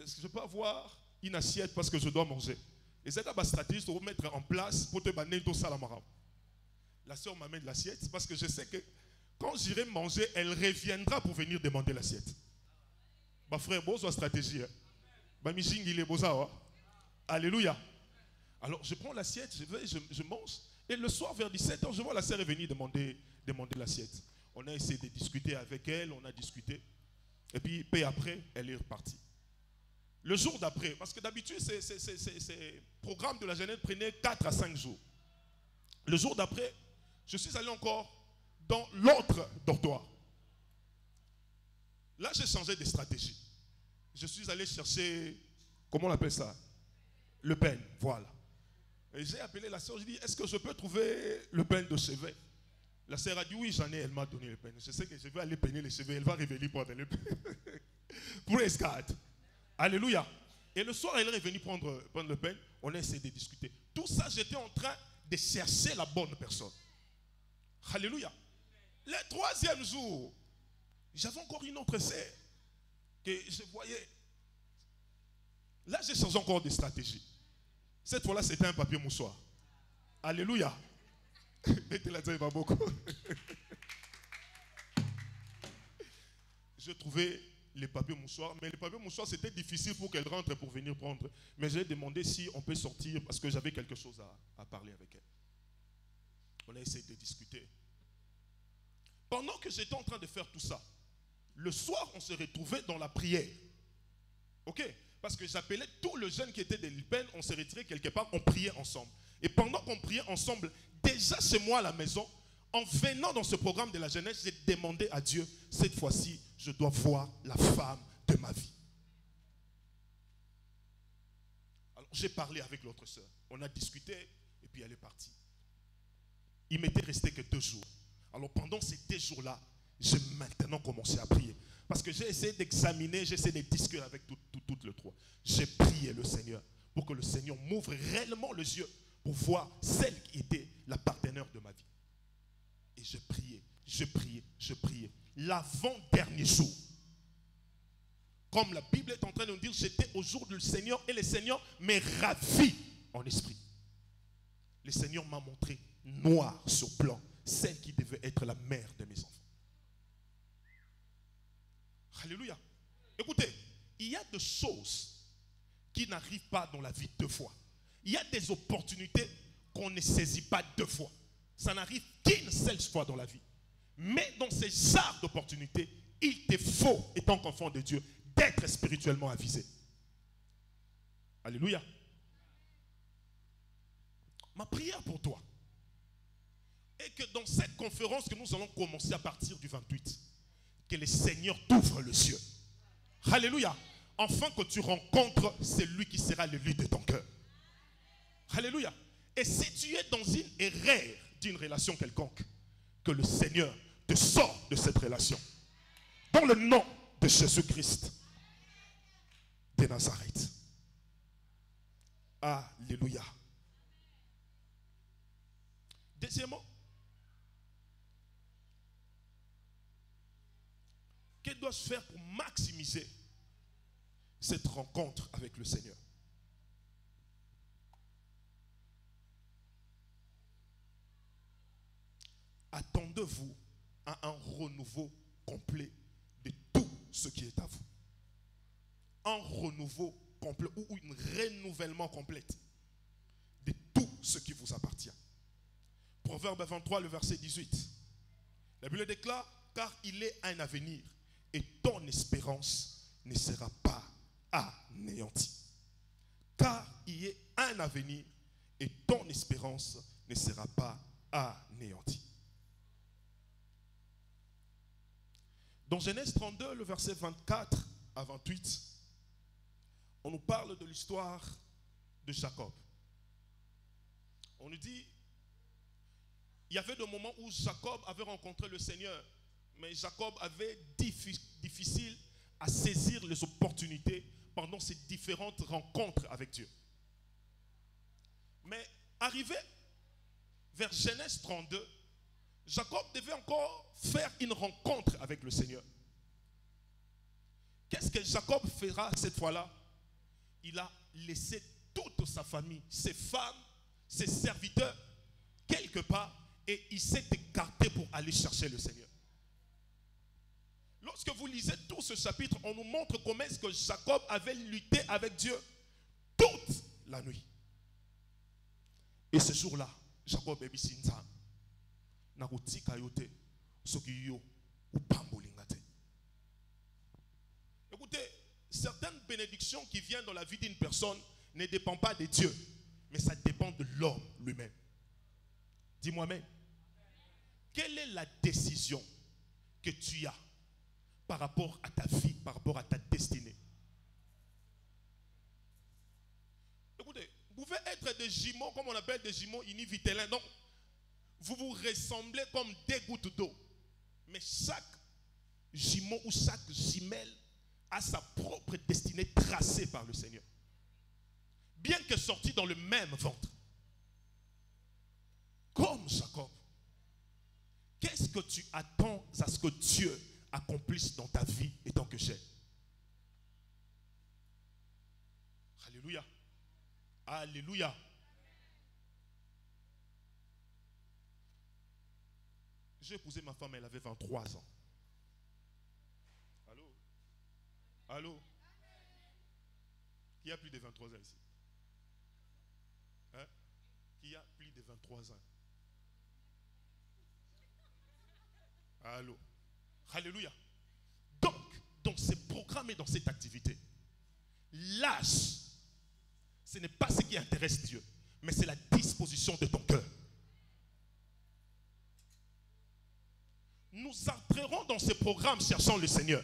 Est-ce que je peux avoir une assiette parce que je dois manger? Et c'est la stratégie pour mettre en place pour te banner tout ça la maram. La sœur m'amène l'assiette parce que je sais que quand j'irai manger, elle reviendra pour venir demander l'assiette. Ma frère, bon, soit stratégie. Alléluia. Alors, je prends l'assiette, je mange. Et le soir, vers 17h, je vois la sœur venir demander l'assiette. On a essayé de discuter avec elle, on a discuté. Et puis, après, elle est repartie. Le jour d'après, parce que d'habitude, ces programmes de la jeunesse prenaient 4 à 5 jours. Le jour d'après, je suis allé encore dans l'autre dortoir. Là, j'ai changé de stratégie. Je suis allé chercher, comment on appelle ça? Le peigne, voilà. Et j'ai appelé la sœur, j'ai dit, est-ce que je peux trouver le peigne de chevet? La sœur a dit, oui, j'en ai, elle m'a donné le peigne. Je sais que je vais aller peigner les cheveux, elle va revenir prendre le peigne. Praise God. Alléluia. Et le soir, elle est revenue prendre le peigne, on a essayé de discuter. Tout ça, j'étais en train de chercher la bonne personne. Alléluia. Le troisième jour, j'avais encore une autre sœur que je voyais. Là, j'ai changé encore de stratégie. Cette fois-là, c'était un papier moussoir. Alléluia. Je trouvais les papiers mouchoirs, mais les papiers mouchoirs, c'était difficile pour qu'elle rentre pour venir prendre. Mais j'ai demandé si on peut sortir parce que j'avais quelque chose à parler avec elle. On a essayé de discuter. Pendant que j'étais en train de faire tout ça, le soir, on se retrouvait dans la prière. Ok? Parce que j'appelais tous les jeunes qui étaient de l'IPEN, on s'est retirés quelque part, on priait ensemble. Et pendant qu'on priait ensemble, déjà chez moi à la maison, en venant dans ce programme de la jeunesse, j'ai demandé à Dieu, cette fois-ci, je dois voir la femme de ma vie. Alors j'ai parlé avec l'autre sœur, on a discuté et puis elle est partie. Il m'était resté que 2 jours. Alors pendant ces 2 jours-là, j'ai maintenant commencé à prier. Parce que j'ai essayé d'examiner, j'ai essayé de discuter avec toutes les 3. J'ai prié le Seigneur pour que le Seigneur m'ouvre réellement les yeux pour voir celle qui était la partenaire de ma vie. Et je priais, je priais, je priais. L'avant-dernier jour, comme la Bible est en train de nous dire, j'étais au jour du Seigneur et le Seigneur m'est ravi en esprit. Le Seigneur m'a montré noir sur blanc celle qui devait être la mère de mes enfants. Alléluia. Écoutez, il y a des choses qui n'arrivent pas dans la vie 2 fois. Il y a des opportunités qu'on ne saisit pas 2 fois. Ça n'arrive qu'une seule fois dans la vie. Mais dans ces genres d'opportunités, il te faut, étant qu'enfant de Dieu, d'être spirituellement avisé. Alléluia. Ma prière pour toi est que dans cette conférence que nous allons commencer à partir du 28, que le Seigneur t'ouvre le ciel. Alléluia. Afin que tu rencontres celui qui sera le lit de ton cœur. Alléluia. Et si tu es dans une erreur d'une relation quelconque, que le Seigneur te sorte de cette relation. Dans le nom de Jésus-Christ de Nazareth. Alléluia. Deuxièmement, que dois-je faire pour maximiser cette rencontre avec le Seigneur? Attendez-vous à un renouveau complet de tout ce qui est à vous. Un renouveau complet ou un renouvellement complet de tout ce qui vous appartient. Proverbe 23, le verset 18. La Bible déclare, car il est un avenir et ton espérance ne sera pas anéantie. Car il est un avenir et ton espérance ne sera pas anéantie. Dans Genèse 32, le verset 24 à 28, on nous parle de l'histoire de Jacob. On nous dit, il y avait des moments où Jacob avait rencontré le Seigneur, mais Jacob avait difficile à saisir les opportunités pendant ces différentes rencontres avec Dieu. Mais arrivé vers Genèse 32, Jacob devait encore faire une rencontre avec le Seigneur. Qu'est-ce que Jacob fera cette fois-là? Il a laissé toute sa famille, ses femmes, ses serviteurs, quelque part, et il s'est écarté pour aller chercher le Seigneur. Lorsque vous lisez tout ce chapitre, on nous montre comment est-ce que Jacob avait lutté avec Dieu toute la nuit. Et ce jour-là, Jacob est bisinza. Écoutez, certaines bénédictions qui viennent dans la vie d'une personne ne dépendent pas de Dieu, mais ça dépend de l'homme lui-même. Dis-moi même, quelle est la décision que tu as par rapport à ta vie, par rapport à ta destinée? Écoutez, vous pouvez être des jumeaux, comme on appelle des jumeaux univitellins. Donc, vous vous ressemblez comme des gouttes d'eau. Mais chaque jumeau ou chaque jumelle a sa propre destinée tracée par le Seigneur. Bien que sortis dans le même ventre. Comme Jacob. Qu'est-ce que tu attends à ce que Dieu accomplisse dans ta vie et tant que chair? Alléluia. Alléluia. J'ai épousé ma femme, elle avait 23 ans. Allô? Allô? Qui a plus de 23 ans ici? Hein? Qui a plus de 23 ans? Allô? Alléluia. Donc c'est programmé dans cette activité. L'âge, ce n'est pas ce qui intéresse Dieu, mais c'est la disposition de ton cœur. Nous entrerons dans ce programme cherchant le Seigneur.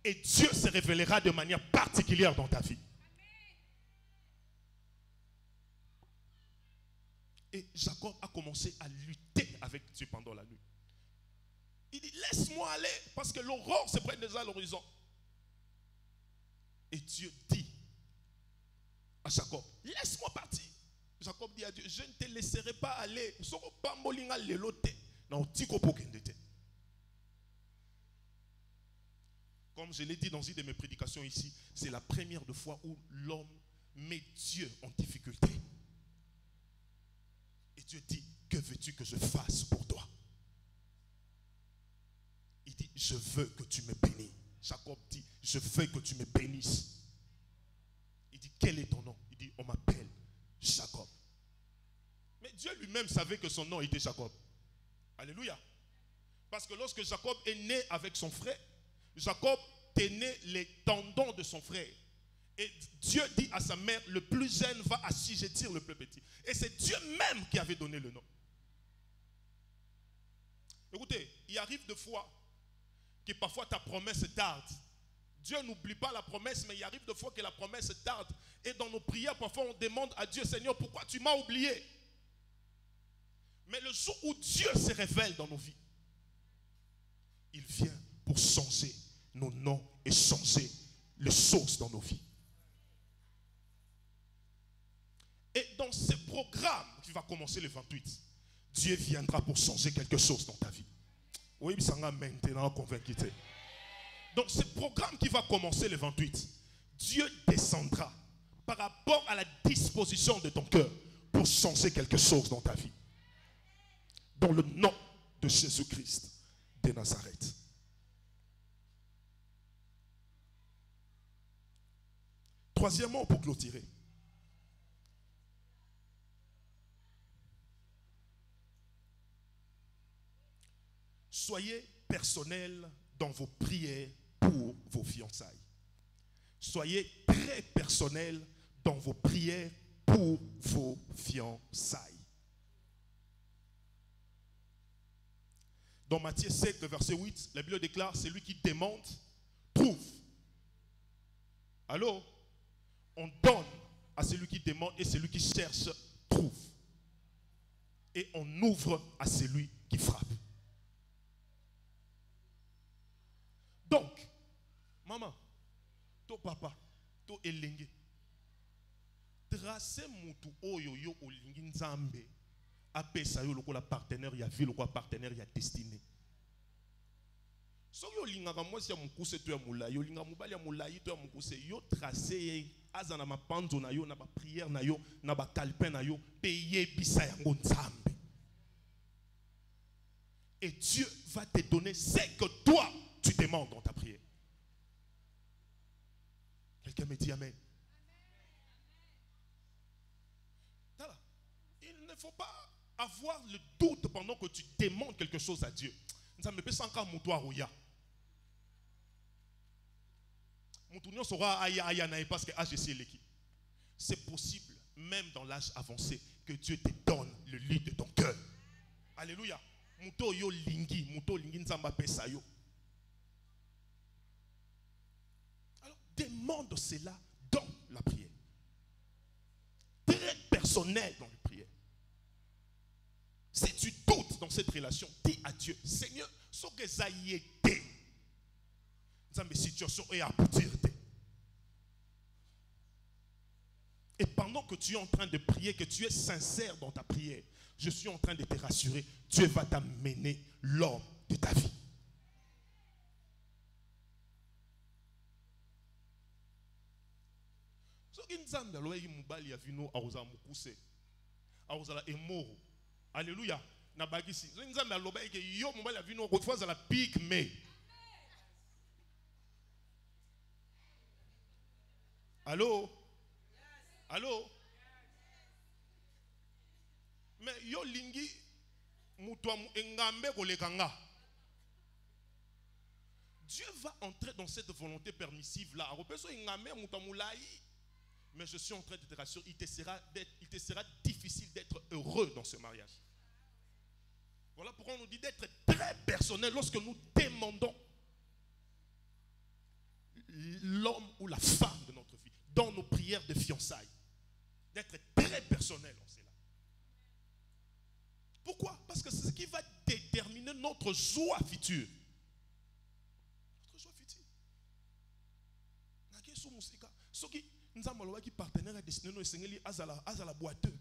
Et Dieu se révélera de manière particulière dans ta vie. Et Jacob a commencé à lutter avec Dieu pendant la nuit. Il dit, laisse-moi aller, parce que l'aurore se prête déjà à l'horizon. Et Dieu dit à Jacob, laisse-moi partir. Jacob dit à Dieu, je ne te laisserai pas aller. Comme je l'ai dit dans une de mes prédications ici, c'est la première de fois où l'homme met Dieu en difficulté. Et Dieu dit, que veux-tu que je fasse pour toi? Il dit, je veux que tu me bénisses. Jacob dit, je veux que tu me bénisses. Il dit, quel est ton nom? Il dit, on m'appelle Jacob. Mais Dieu lui-même savait que son nom était Jacob. Alléluia. Parce que lorsque Jacob est né avec son frère, Jacob tenait les tendons de son frère. Et Dieu dit à sa mère, le plus jeune va assujettir le plus petit. Et c'est Dieu même qui avait donné le nom. Écoutez, il arrive des fois que parfois ta promesse tarde. Dieu n'oublie pas la promesse, mais il arrive des fois que la promesse tarde. Et dans nos prières, parfois on demande à Dieu, Seigneur, pourquoi tu m'as oublié? Mais le jour où Dieu se révèle dans nos vies, il vient pour changer nos noms et changer les choses dans nos vies. Et dans ce programme qui va commencer le 28, Dieu viendra pour changer quelque chose dans ta vie. Oui, ça m'a maintenant convaincu. Donc ce programme qui va commencer le 28, Dieu descendra par rapport à la disposition de ton cœur pour changer quelque chose dans ta vie. Dans le nom de Jésus-Christ de Nazareth. Troisièmement, pour clôturer. Soyez personnel dans vos prières pour vos fiançailles. Soyez très personnel dans vos prières pour vos fiançailles. Dans Matthieu 7, verset 8, la Bible déclare, celui qui demande, trouve. Alors, on donne à celui qui demande et celui qui cherche, trouve. Et on ouvre à celui qui frappe. Donc, maman, to papa, to elenge, trace mutu oyo yo olingi nzambe, apesa yo lokola partenaire ya vie, lokola partenaire ya destinée. So yo lingaka mwasi ya mukuse to ya mulayi, yo linga mubali ya mulayi to ya mukuse, yo trace aza na mapanzo na yo, na ba prière na yo, na ba kalpin na yo, pe yebisa yango nzambe. Et Dieu va te donner ce que toi tu demandes dans ta prière. Quelqu'un me dit amen. Voilà. Il ne faut pas avoir le doute pendant que tu demandes quelque chose à Dieu. Ça me peut encore moutoir ou ya. Parce que c'est possible, même dans l'âge avancé, que Dieu te donne le lit de ton cœur. Alléluia. Muto yo lingi nzamba pesa yo. Alors, demande cela dans la prière. Très personnel dans la prière. Si tu doutes dans cette relation, dis à Dieu, Seigneur, ce que ça y était, dans mes situations et aboutir. Et pendant que tu es en train de prier, que tu es sincère dans ta prière, je suis en train de te rassurer, Dieu va t'amener l'homme de ta vie. Alléluia. Allô? Allô? Mais yo lingi mutua engambe kolekanga. Dieu va entrer dans cette volonté permissive là. Mais je suis en train de te rassurer, il te sera difficile d'être heureux dans ce mariage. Voilà pourquoi on nous dit d'être très personnel lorsque nous demandons l'homme ou la femme de notre vie dans nos prières de fiançailles. D'être très personnel en cela. Pourquoi? Parce que c'est ce qui va déterminer notre joie future. Notre joie future. Ce qui nous avons qui partenaire à destiné nous Seigneur azala boiteux.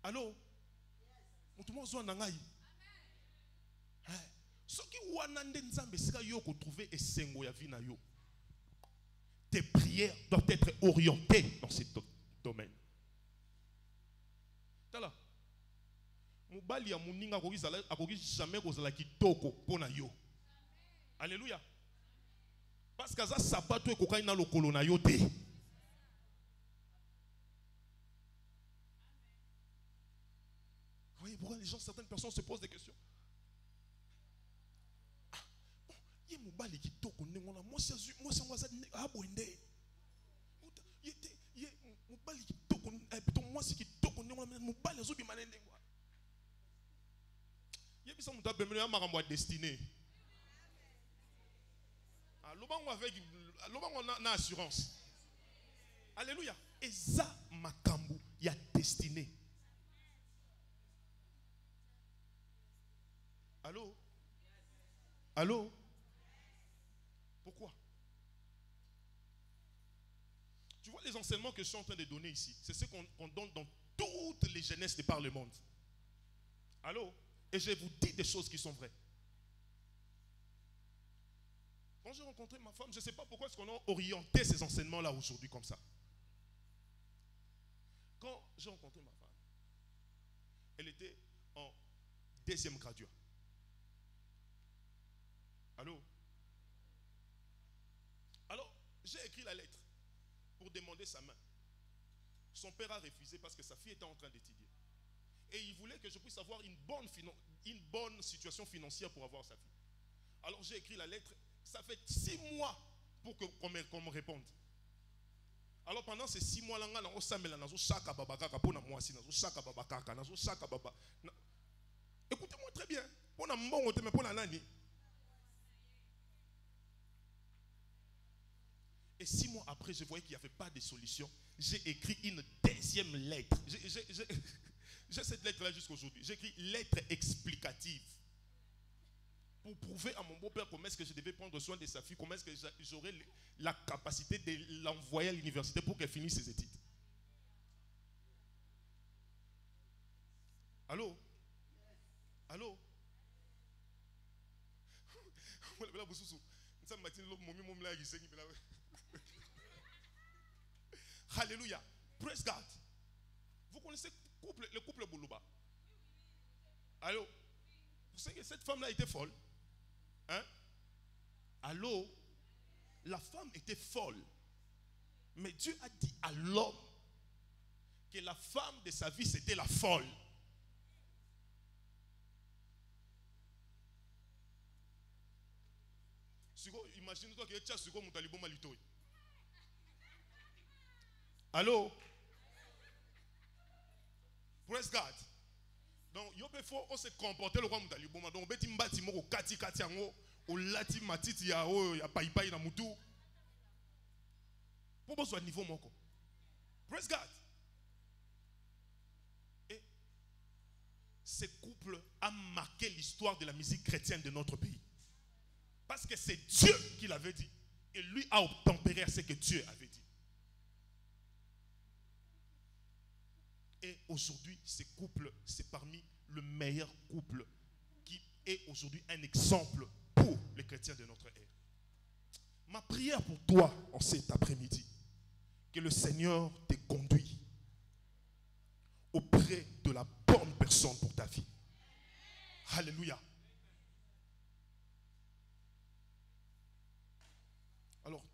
Allô? Tout le monde soit nangai. Ce qui wanande nzambe sika yo ko trouver esengo ya vie na yo. Tes prières doivent être orientées dans ce domaine. Tala. Mubali ya muninga akoki jamais kozala kitoko pona yo. Alléluia. Parce que ça sabato ekokai na lokolo na yo te. Vous voyez pourquoi certaines personnes se posent des questions. Il y a mubali kitoko ndengona moi c'est abwende. Il mubali kitoko plutôt moi c'est kitoko ndengona mubali azobi manende ngwa. Il bisa muta bemelo makambo ya destiné. Lobango avec lobango na assurance. Alléluia. Eza makambo ya destiné. Allô? Allô? Pourquoi? Tu vois les enseignements que je suis en train de donner ici, c'est ce qu'on donne dans toutes les jeunesses de par le monde. Allô? Et je vous dis des choses qui sont vraies. Quand j'ai rencontré ma femme, je ne sais pas pourquoi est-ce qu'on a orienté ces enseignements-là aujourd'hui comme ça. Quand j'ai rencontré ma femme, elle était en 2e graduat. Allô? Alors, j'ai écrit la lettre pour demander sa main. Son père a refusé parce que sa fille était en train d'étudier. Et il voulait que je puisse avoir une bonne situation financière pour avoir sa fille. Alors j'ai écrit la lettre. Ça fait 6 mois pour qu'on me réponde. Alors pendant ces 6 mois-là, écoutez-moi très bien. Et 6 mois après, je voyais qu'il n'y avait pas de solution. J'ai écrit une 2e lettre. J'ai cette lettre-là jusqu'à aujourd'hui. J'ai écrit lettre explicative. Pour prouver à mon beau-père comment est-ce que je devais prendre soin de sa fille, comment est-ce que j'aurais la capacité de l'envoyer à l'université pour qu'elle finisse ses études. Allô? Allô? Alléluia. Praise God. Vous connaissez le couple Boulouba? Allô? Vous savez que cette femme-là était folle? Hein? Allô? La femme était folle. Mais Dieu a dit à l'homme que la femme de sa vie, c'était la folle. machine toi qui est chasse comme talibon malitoy. Allô? Praise God. Donc, il faut se comporter le roi talibon. Donc, beti mbati moko kati ango, o lati matiti ya o ya pai na mutu. Pour besoin niveau moko. Praise God. Et ce couple a marqué l'histoire de la musique chrétienne de notre pays. Parce que c'est Dieu qui l'avait dit. Et lui a obtempéré à ce que Dieu avait dit. Et aujourd'hui, ce couple, c'est parmi le meilleur couple qui est aujourd'hui un exemple pour les chrétiens de notre ère. Ma prière pour toi en cet après-midi, que le Seigneur te conduise auprès de la bonne personne pour ta vie. Alléluia. Alors,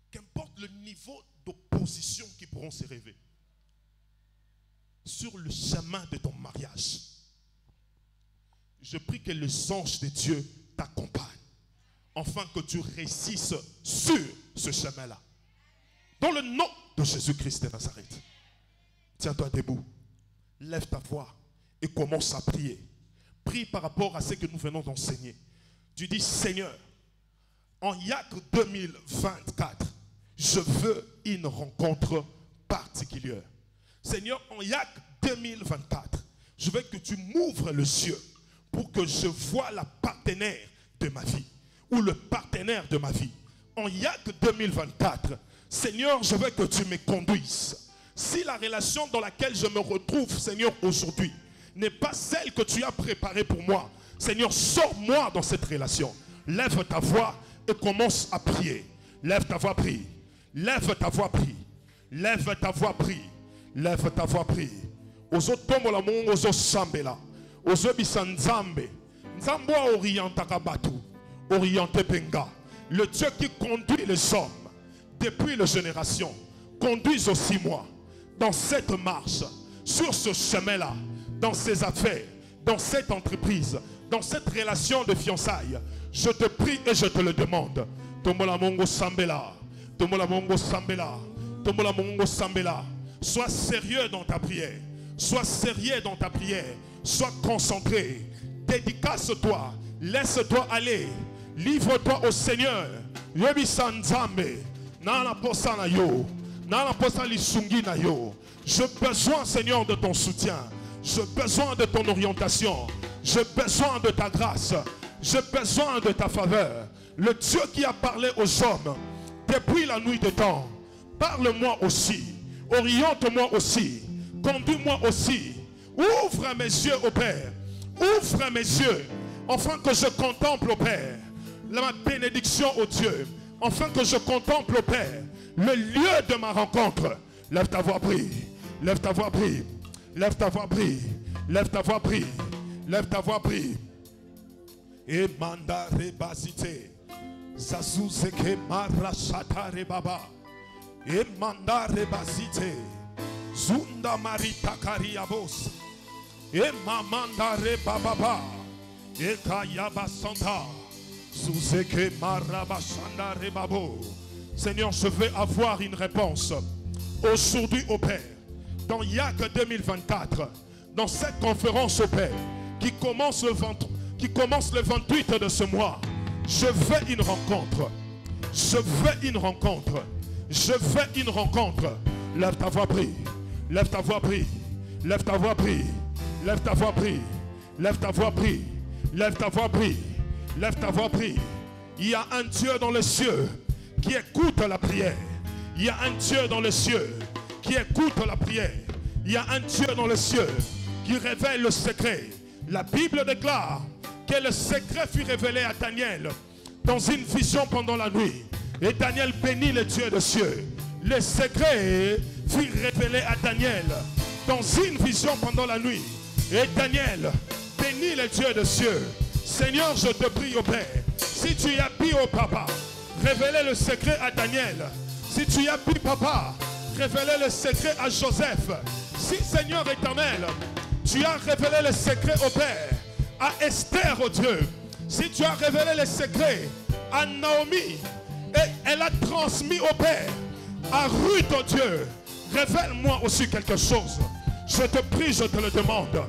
qu'importe le niveau d'opposition qui pourront se révéler sur le chemin de ton mariage, je prie que les anges de Dieu t'accompagnent afin que tu réussisses sur ce chemin-là. Dans le nom de Jésus-Christ de Nazareth. Tiens-toi debout. Lève ta voix et commence à prier. Prie par rapport à ce que nous venons d'enseigner. Tu dis, Seigneur, en Yacc 2024, je veux une rencontre particulière. Seigneur, en Yacc 2024, je veux que tu m'ouvres les yeux pour que je voie la partenaire de ma vie ou le partenaire de ma vie. En Yacc 2024, Seigneur, je veux que tu me conduises. Si la relation dans laquelle je me retrouve, Seigneur, aujourd'hui, n'est pas celle que tu as préparée pour moi, Seigneur, sors-moi dans cette relation. Lève ta voix et commence à prier. Lève ta voix, prie. Lève ta voix, prie. Lève ta voix, prie. Lève ta voix, prie. Ozo tombo la mongo, ozo sambela. Ozo bisanzambe. Nzambo orientaka batu. Orienté penga. Le Dieu qui conduit les hommes depuis les générations, conduise aussi moi dans cette marche, sur ce chemin-là, dans ces affaires, dans cette entreprise, dans cette relation de fiançailles. Je te prie et je te le demande. Tomola mongo sambela. Tomola mongo sambela. Tomola mongo sambela. Sois sérieux dans ta prière. Sois sérieux dans ta prière. Sois concentré. Dédicace-toi. Laisse-toi aller. Livre-toi au Seigneur. Yebi sanzambe. Nana posa na yo. Nana posa lisungi na yo. J'ai besoin, Seigneur, de ton soutien. J'ai besoin de ton orientation. J'ai besoin de ta grâce. J'ai besoin de ta faveur. Le Dieu qui a parlé aux hommes depuis la nuit des temps, parle-moi aussi. Oriente-moi aussi. Conduis-moi aussi. Ouvre mes yeux au Père. Ouvre mes yeux. Afin que je contemple au Père ma bénédiction au Dieu. Afin que je contemple au Père le lieu de ma rencontre. Lève ta voix, prie. Lève ta voix, prie. Lève ta voix, prie. Lève ta voix, prie. Lève ta voix, prie. Et manda rebasite. Sasuzeke marashata rebaba. Et manda rebasite. Zunda marita kariabos. Et mamanda rebababa. Et kayaba santa. Suzeke marabashanda rebabo. Seigneur, je veux avoir une réponse aujourd'hui au Père. Dans Yacc 2024, dans cette conférence au Père, qui commence le 28 de ce mois, je veux une rencontre. Je veux une rencontre. Je veux une rencontre. Lève ta voix, prie. Lève ta voix, prie. Lève ta voix, prie. Lève ta voix, prie. Lève ta voix, prie. Lève ta voix, prie. Lève ta voix, prie. Il y a un Dieu dans les cieux qui écoute la prière. Il y a un Dieu dans les cieux qui écoute la prière. Il y a un Dieu dans les cieux qui révèle le secret. La Bible déclare que le secret fut révélé à Daniel dans une vision pendant la nuit. Et Daniel bénit le Dieu des cieux. Le secret fut révélé à Daniel dans une vision pendant la nuit. Et Daniel bénit le Dieu des cieux. Seigneur, je te prie au Père, si tu y as dit au Papa, révélez le secret à Daniel. Si tu y as dit Papa, révélez le secret à Joseph. Si Seigneur éternel, tu as révélé le secret au Père, à Esther, au Dieu, Si tu as révélé les secrets à Naomi et elle a transmis au Père, à Ruth, oh Dieu, révèle-moi aussi quelque chose. Je te prie, je te le demande.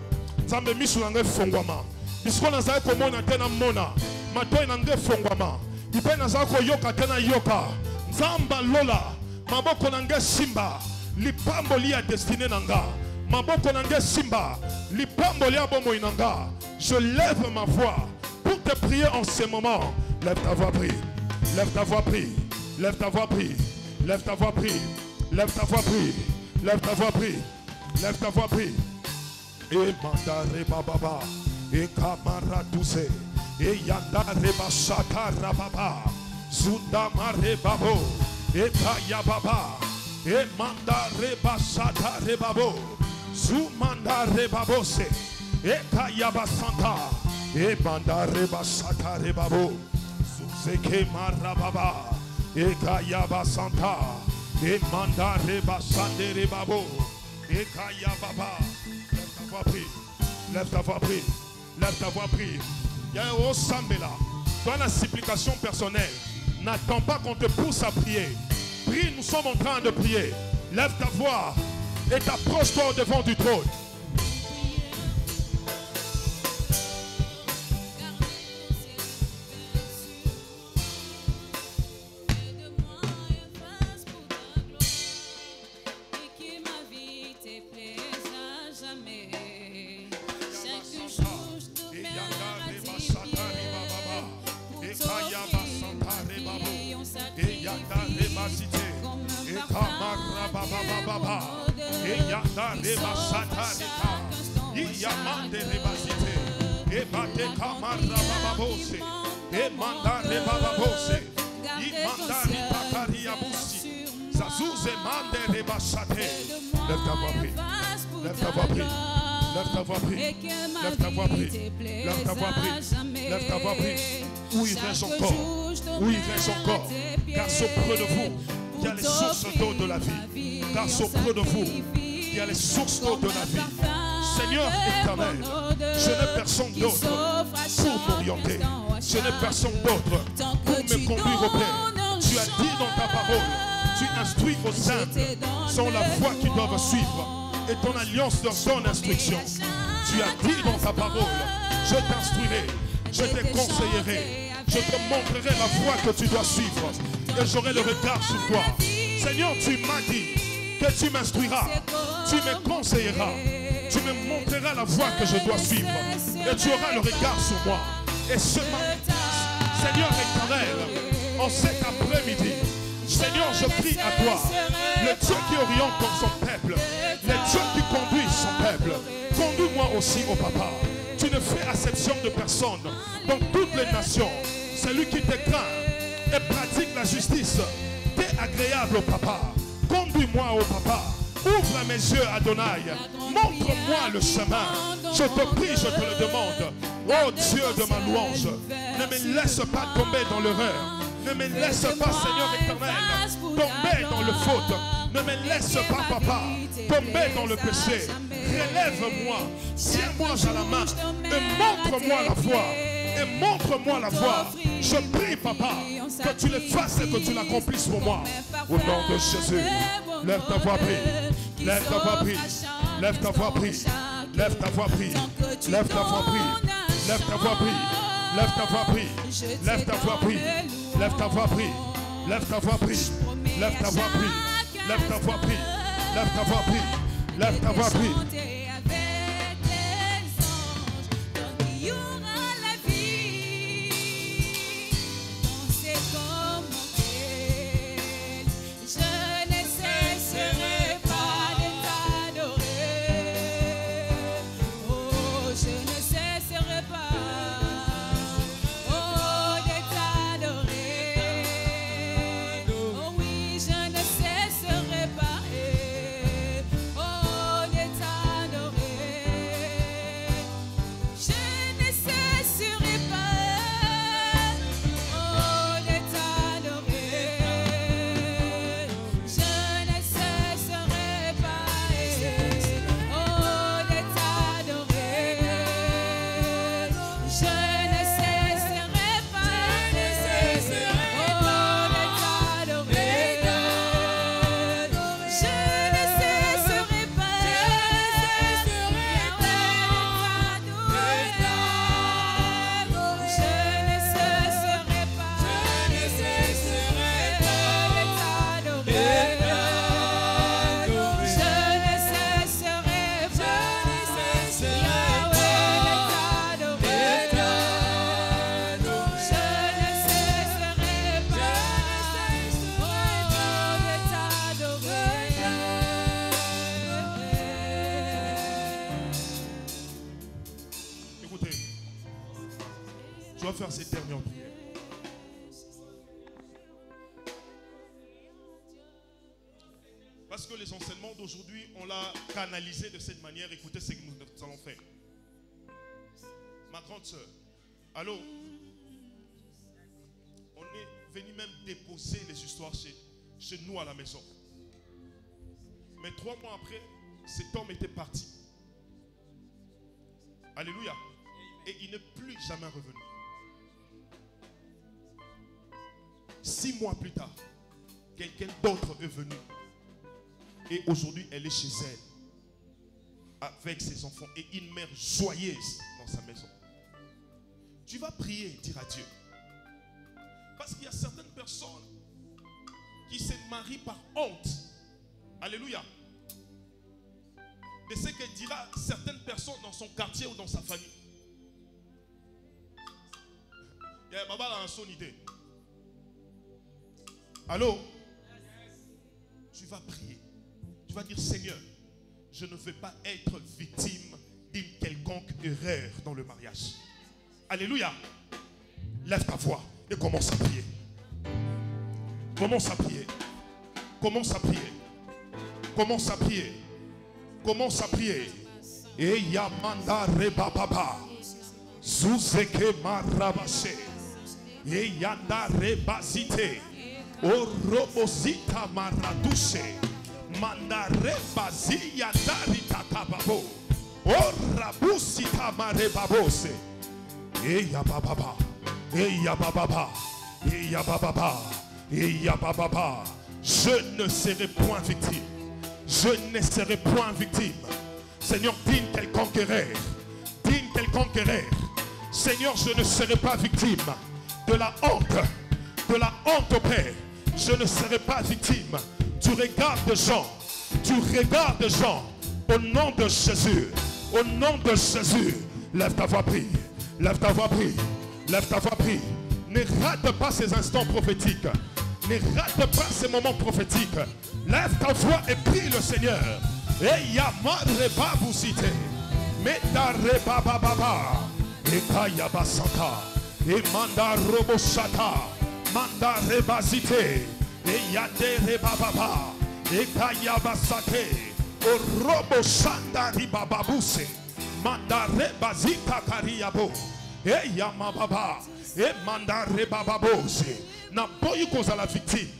Zambe misulanga fongwama. Bisko nazali komona tena mona. Matoi nange fongwama. Ipe nazali koyoka tena yoka. Nzamba lola. Maboko nange simba. Lipambo liya destiné nanga. Maboko nange simba. Lipambo liya bomo inanga. Je lève ma voix pour te prier en ce moment. Lève ta voix, prie. Lève ta voix, prie. Lève ta voix, prie. Lève ta voix, prie. Lève ta voix, prie. Lève ta voix, prie. Lève ta voix, prie. Et mandare baba. Et kamara tousse. Et yandare bashata rababa. Zunda mare babo. Et kaya baba. Et mandare bashata rebabo. Zumandare babose. Et kaya basanta. Et mandare bashata rebabo. Zuzeke marababa. Et kaya basanta. Et mandare basande rebabo. Et kaya baba. Lève ta voix, prie. Lève ta voix, prie. Lève ta voix, prie. Il y a un haut sambela. Dans la supplication personnelle, n'attends pas qu'on te pousse à prier. Prie, nous sommes en train de prier. Lève ta voix et t'approche-toi au devant du trône. Lève ta voix, prie. Lève ta voix, prie. Lève ta voix, prie. Lève ta voix, prie. Lève ta voix, prie. Lève ta voix, prie. Où irais-je encore? Où irais-je encore? Car auprès de vous, il y a les sources d'eau de la vie. Car auprès de vous, il y a les sources d'eau de la vie. Seigneur éternel, je n'ai personne d'autre pour m'orienter. Je n'ai personne d'autre pour me conduire au Père. Tu as dit dans ta parole, tu instruis aux simples, sont la voie qu'ils doivent suivre. Et ton alliance leur donne instruction. Tu as dit dans ta parole, je t'instruirai, je te conseillerai, je te montrerai la voie que tu dois suivre. Et j'aurai le regard sur toi. Seigneur, tu m'as dit que tu m'instruiras, tu me conseilleras, tu me montreras la voie que je dois suivre. Et tu auras le regard sur moi. Et ce matin, Seigneur éternel, en cet après-midi, Seigneur, je prie à toi, le Dieu qui oriente dans son peuple, le Dieu qui conduit son peuple. Conduis-moi aussi, au Papa. Tu ne fais acception de personne dans toutes les nations. Celui qui te craint et pratique la justice, t'es agréable au Papa. Conduis-moi, au Papa. Ouvre mes yeux, Adonai. Montre-moi le chemin. Je te prie, je te le demande. Oh Dieu de ma louange, ne me laisse pas tomber dans l'erreur. Ne me laisse pas, Seigneur éternel, tomber dans le faute. Ne me laisse pas, Papa, tomber dans le péché. Relève-moi, tiens-moi à la main et montre-moi la voie. Et montre-moi la voie. Je prie, Papa, que tu le fasses et que tu l'accomplisses pour moi. Au nom de Jésus, lève ta voix, prie. Lève ta voix, prie. Lève ta voix, prie. Lève ta voix, prie. Lève ta voix, prie. Lève ta voix, prie. Lève ta voix, prie. Lève ta voix, prie. Lève ta voix, prie. Lève ta voix, prie. Lève ta voix, prie. Lève ta voix, prie. Lève ta voix, prie. Lève ta voix, prie. Je ne cesserai pas. dois faire cette dernière prière. Parce que les enseignements d'aujourd'hui, on l'a canalisé de cette manière. Écoutez ce que nous allons faire. Ma grande soeur, allô? On est venu même déposer les histoires chez nous à la maison. Mais 3 mois après, cet homme était parti. Alléluia. Et il n'est plus jamais revenu. 6 mois plus tard, quelqu'un d'autre est venu. Et aujourd'hui, elle est chez elle. Avec ses enfants. Et une mère joyeuse dans sa maison. Tu vas prier, dire à Dieu. Parce qu'il y a certaines personnes qui se marient par honte. Alléluia. De ce que dira certaines personnes dans son quartier ou dans sa famille. Il y a Baba dans son idée. Allô? Tu vas prier. Tu vas dire, Seigneur, je ne veux pas être victime d'une quelconque erreur dans le mariage. Alléluia. Lève ta voix et commence à prier. Commence à prier. Commence à prier. Commence à prier. Commence à prier. Et Yamanda Rebababa. Zuzeke Marabase. Et Yanda Rebasite. Orobosita Maraduse. Mandare Bazi Yandari Takababo. Orabusita Marebabose. Et Yabababa. Et Yabababa. Et Yabababa. Et Yabababa. Je ne serai point victime. Je ne serai point victime. Seigneur, digne quelconque erreur. Digne quelconque erreur. Seigneur, je ne serai pas victime de la honte. De la honte au Père. Je ne serai pas victime du regard de gens. Du regard de gens. Au nom de Jésus. Au nom de Jésus. Lève ta voix, prie. Lève ta voix, prie. Lève ta voix, prie. Ne rate pas ces instants prophétiques. Ne rate pas ces moments prophétiques. Lève ta voix et prie le Seigneur. Et Yamareba vous citez. Medareba baba. Et Kayaba Santa. Et Manda Robosata. Manda Rebazite. Et Yadereba baba. Et Kayaba Sate. O Robosanda Ribababuse. Manda Rebazita Kariabo. Et Yamababa. Et Manda Rebababose. Na boyi cause à la victime.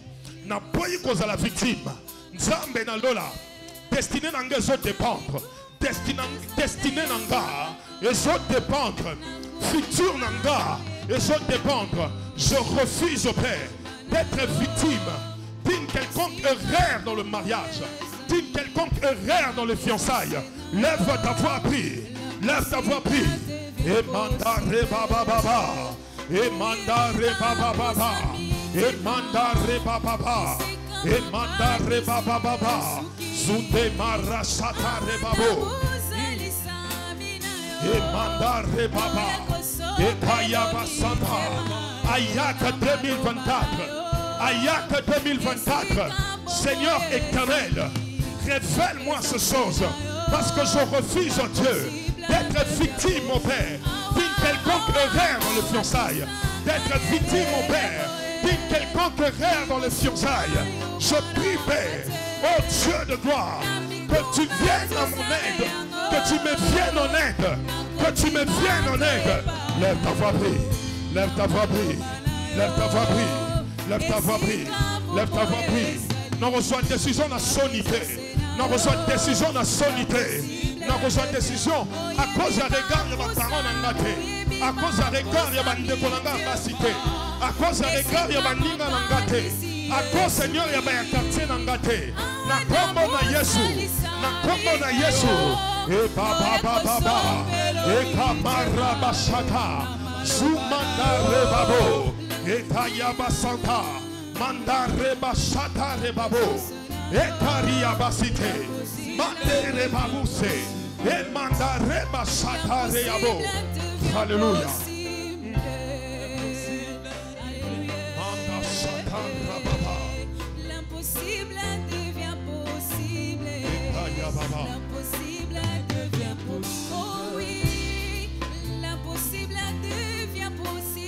Na boyi cause à la victime. Nzambe na lola. Destiné nanga ezo dépendre. Destiné nanga ezo dépendre. Futur nanga ezo dépendre. Je refuse au Père d'être victime d'une quelconque erreur dans le mariage. D'une quelconque erreur dans les fiançailles. Lève ta voix, prie. Lève ta voix, prie. Et mandare baba baba. Et mandare baba baba. Et mandare baba baba. Et mandare baba baba. Sunde marasata rebabo. Et mandare baba. Et kayaba santa. Ayaka 2024. Ayaka 2024. Seigneur éternel, révèle-moi ces choses. Parce que je refuse, oh Dieu, d'être victime, mon Père, d'une quelconque erreur dans les fiançailles. D'être victime, mon Père, d'une quelconque erreur dans les fiançailles. Je prie, Père, oh Dieu de gloire, que tu viennes à mon aide, que tu me viennes en aide, que tu me viennes en aide. Lève ta voix, prie, lève ta voix, prie, lève ta voix, prie, lève ta voix, prie, lève ta voix, prie. Nous reçoit décision dans la sonité. Nous reçoit décision dans la sonité. Nous reçoit décision à cause de regard de ma parole en gâté. À cause de regard de ma ndékolanga en cité. À cause de regard de ma ninga en gâté. À cause Seigneur de ma quartier en gâté. Na kombo na Yesu. Na kombo na Yesu. Et baba baba baba. Et kamara bashaka. Zumanda rebabo. Et tayaba santa. Mandare bashata rebabo. Et karia basite. Mandere babuse. Et mandare bashata rebabo. Alléluia. L'impossible devient possible. L'impossible devient possible. Oh oui, l'impossible devient possible.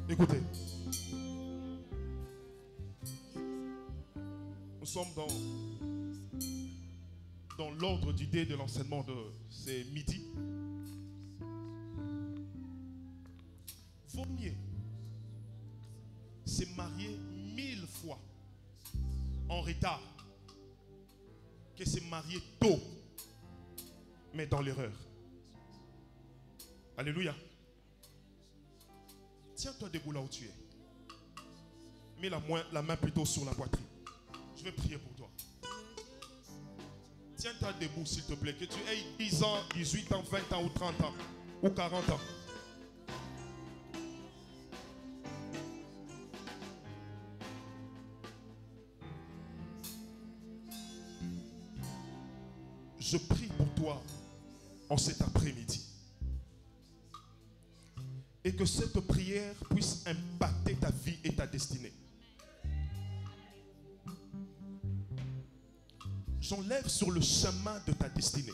Écoutez. Nous sommes dans l'ordre d'idée de l'enseignement de ces midi. Vaut mieux se marier 1000 fois en retard que se marier tôt, mais dans l'erreur. Alléluia. Tiens-toi debout là où tu es. Mets la main plutôt sur la poitrine. Je vais prier pour toi. Tiens-toi debout s'il te plaît. Que tu aies 10 ans, 18 ans, 20 ans ou 30 ans ou 40 ans. Je prie pour toi en cet après-midi. Et que cette prière puisse impacter ta vie et ta destinée. J'enlève sur le chemin de ta destinée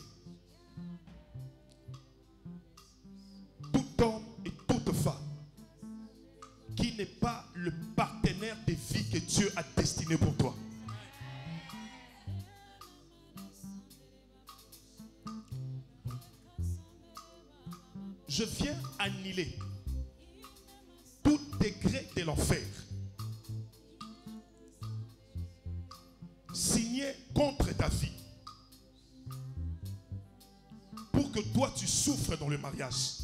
tout homme et toute femme qui n'est pas le partenaire de vie que Dieu a destiné pour toi. Je viens annihiler tout décret de l'enfer signé contre ta vie pour que toi tu souffres dans le mariage.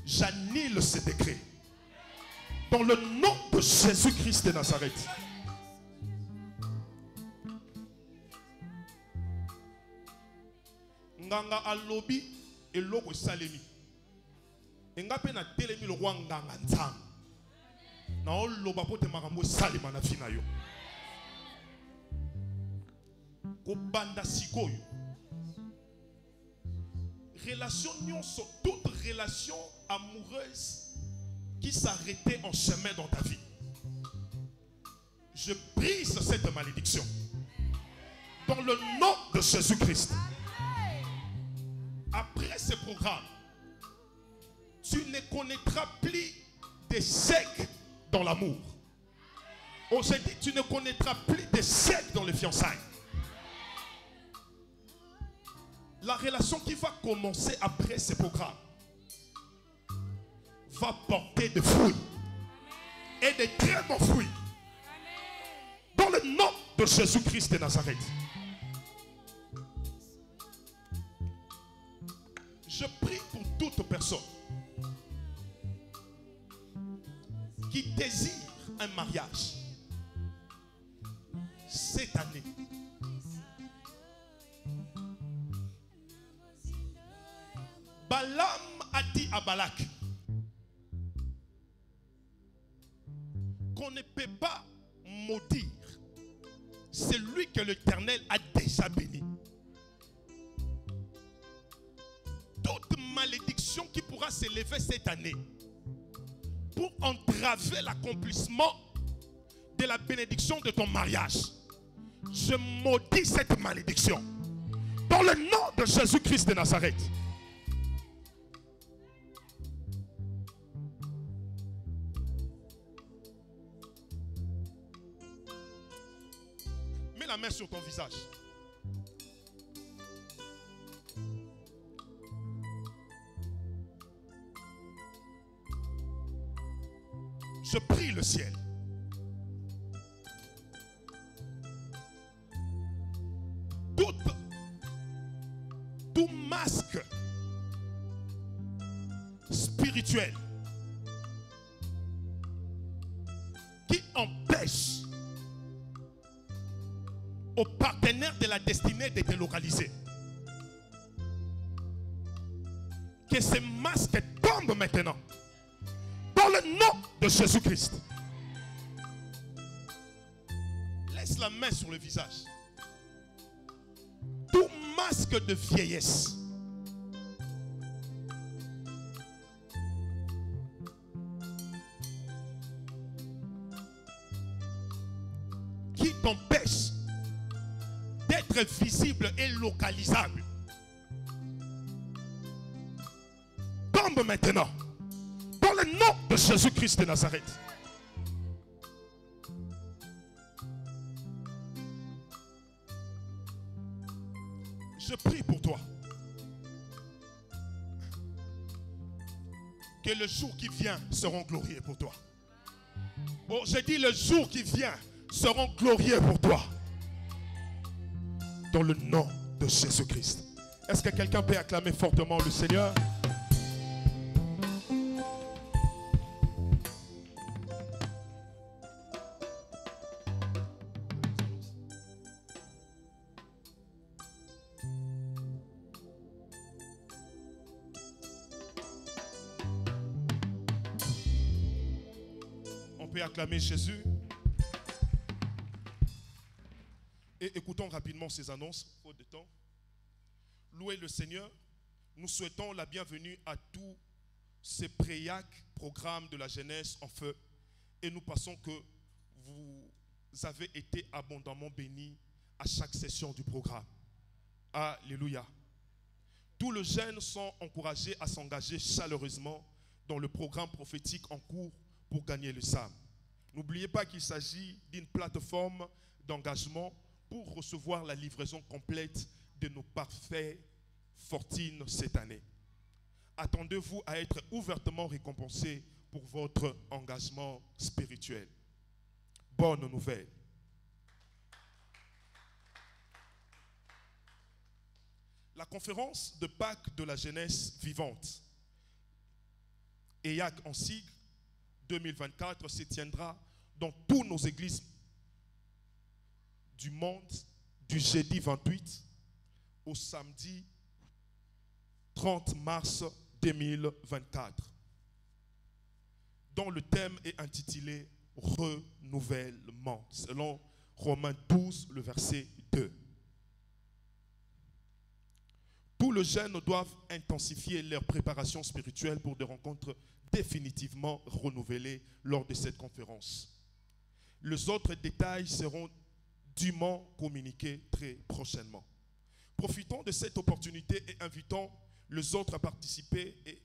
J'annule ce décret dans le nom de Jésus-Christ de Nazareth. Nganga alobi eloko salemi. Engape na telemi lo nganga nzam. Na oloba pote makambo salima na fina yo. Kobanda sikoyo. Relation nyonso, toute relation amoureuse qui s'arrêtait en chemin dans ta vie. Je brise cette malédiction. Dans le nom de Jésus-Christ. Après ce programme, tu ne connaîtras plus d'échec dans l'amour. On s'est dit, tu ne connaîtras plus d'échec dans les fiançailles. La relation qui va commencer après ce programme va porter des fruits. Et des très bons fruits. Dans le nom de Jésus-Christ de Nazareth. Je prie pour toute personne qui désire un mariage cette année. Balaam a dit à Balak qu'on ne peut pas maudire celui que l'Éternel a déjà béni. Toute malédiction qui pourra s'élever cette année pour entraver l'accomplissement de la bénédiction de ton mariage, je maudis cette malédiction dans le nom de Jésus-Christ de Nazareth. Mets la main sur ton visage. Je prie le ciel. Tout masque spirituel qui empêche aux partenaires de la destinée de te localiser. Que ces masques tombent maintenant. Dans le nom de Jésus-Christ. Laisse la main sur le visage. Tout masque de vieillesse qui t'empêche d'être visible et localisable tombe maintenant. Dans le le nom de Jésus-Christ de Nazareth. Je prie pour toi. Que le jour qui vient seront glorieux pour toi. Bon, j'ai dit le jour qui vient seront glorieux pour toi. Dans le nom de Jésus-Christ. Est-ce que quelqu'un peut acclamer fortement le Seigneur? On peut acclamer Jésus. Et écoutons rapidement ces annonces, faute de temps. Louez le Seigneur. Nous souhaitons la bienvenue à tous ces préacs, programmes de la jeunesse en feu. Et nous pensons que vous avez été abondamment bénis à chaque session du programme. Alléluia. Tous les jeunes sont encouragés à s'engager chaleureusement dans le programme prophétique en cours pour gagner le SAM. N'oubliez pas qu'il s'agit d'une plateforme d'engagement pour recevoir la livraison complète de nos parfaits fortines cette année. Attendez-vous à être ouvertement récompensé pour votre engagement spirituel. Bonne nouvelle. La conférence de Pâques de la jeunesse vivante, EYAC en sigle 2024, se tiendra dans toutes nos églises du monde du jeudi 28 au samedi 30 mars 2024, dont le thème est intitulé « Renouvellement » selon Romains 12, le verset 2. Tous les jeunes doivent intensifier leur préparation spirituelle pour des rencontres définitivement renouvelées lors de cette conférence. Les autres détails seront dûment communiqués très prochainement. Profitons de cette opportunité et invitons les autres à participer, et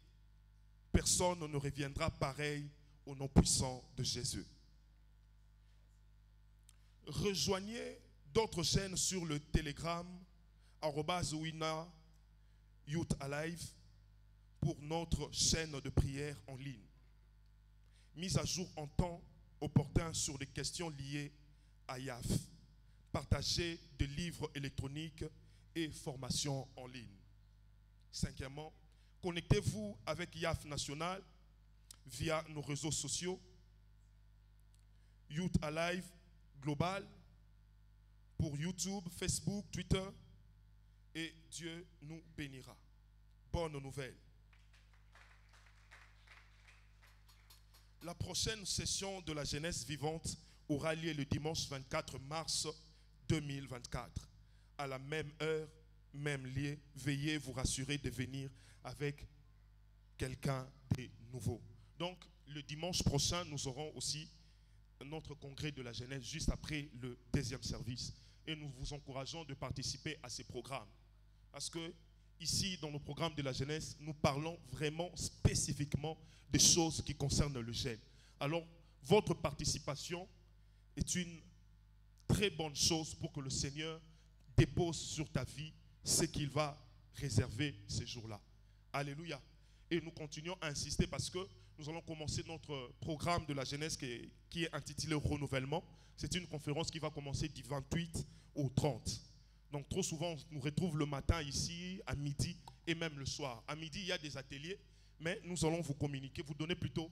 personne ne reviendra pareil au nom puissant de Jésus. Rejoignez d'autres chaînes sur le Telegram @wina Youth Alive pour notre chaîne de prière en ligne. Mise à jour en temps opportun sur les questions liées à YAF. Partagez des livres électroniques et formations en ligne. Cinquièmement, connectez-vous avec YAF National via nos réseaux sociaux, Youth Alive Global, pour YouTube, Facebook, Twitter, et Dieu nous bénira. Bonne nouvelle. La prochaine session de la jeunesse vivante aura lieu le dimanche 24 mars 2024. À la même heure, même lieu, veuillez vous rassurer de venir avec quelqu'un de nouveau. Donc, le dimanche prochain, nous aurons aussi notre congrès de la jeunesse juste après le deuxième service. Et nous vous encourageons de participer à ces programmes. Parce que ici, dans le programme de la jeunesse, nous parlons vraiment spécifiquement des choses qui concernent le jeune. Alors, votre participation est une très bonne chose pour que le Seigneur dépose sur ta vie ce qu'il va réserver ces jours-là. Alléluia. Et nous continuons à insister parce que nous allons commencer notre programme de la jeunesse qui est intitulé Renouvellement. C'est une conférence qui va commencer du 28 au 30. Donc trop souvent, on nous retrouve le matin ici, à midi et même le soir. À midi, il y a des ateliers, mais nous allons vous communiquer, vous donner plutôt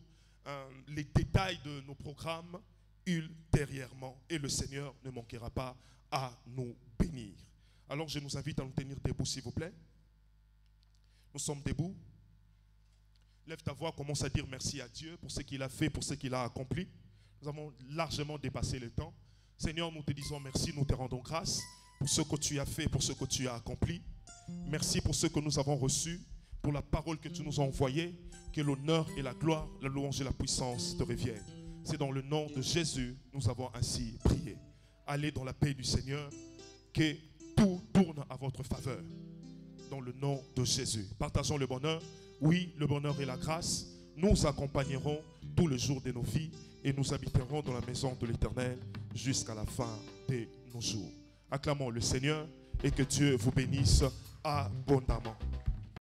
les détails de nos programmes ultérieurement. Et le Seigneur ne manquera pas à nous bénir. Alors je nous invite à nous tenir debout, s'il vous plaît. Nous sommes debout. Lève ta voix, commence à dire merci à Dieu pour ce qu'il a fait, pour ce qu'il a accompli. Nous avons largement dépassé le temps. Seigneur, nous te disons merci, nous te rendons grâce pour ce que tu as fait, pour ce que tu as accompli. Merci pour ce que nous avons reçu, pour la parole que tu nous as envoyée. Que l'honneur et la gloire, la louange et la puissance te reviennent. C'est dans le nom de Jésus, nous avons ainsi prié. Allez dans la paix du Seigneur, que tout tourne à votre faveur. Dans le nom de Jésus. Partageons le bonheur. Oui, le bonheur et la grâce nous accompagnerons tous les jours de nos vies et nous habiterons dans la maison de l'Éternel jusqu'à la fin de nos jours. Acclamons le Seigneur et que Dieu vous bénisse abondamment.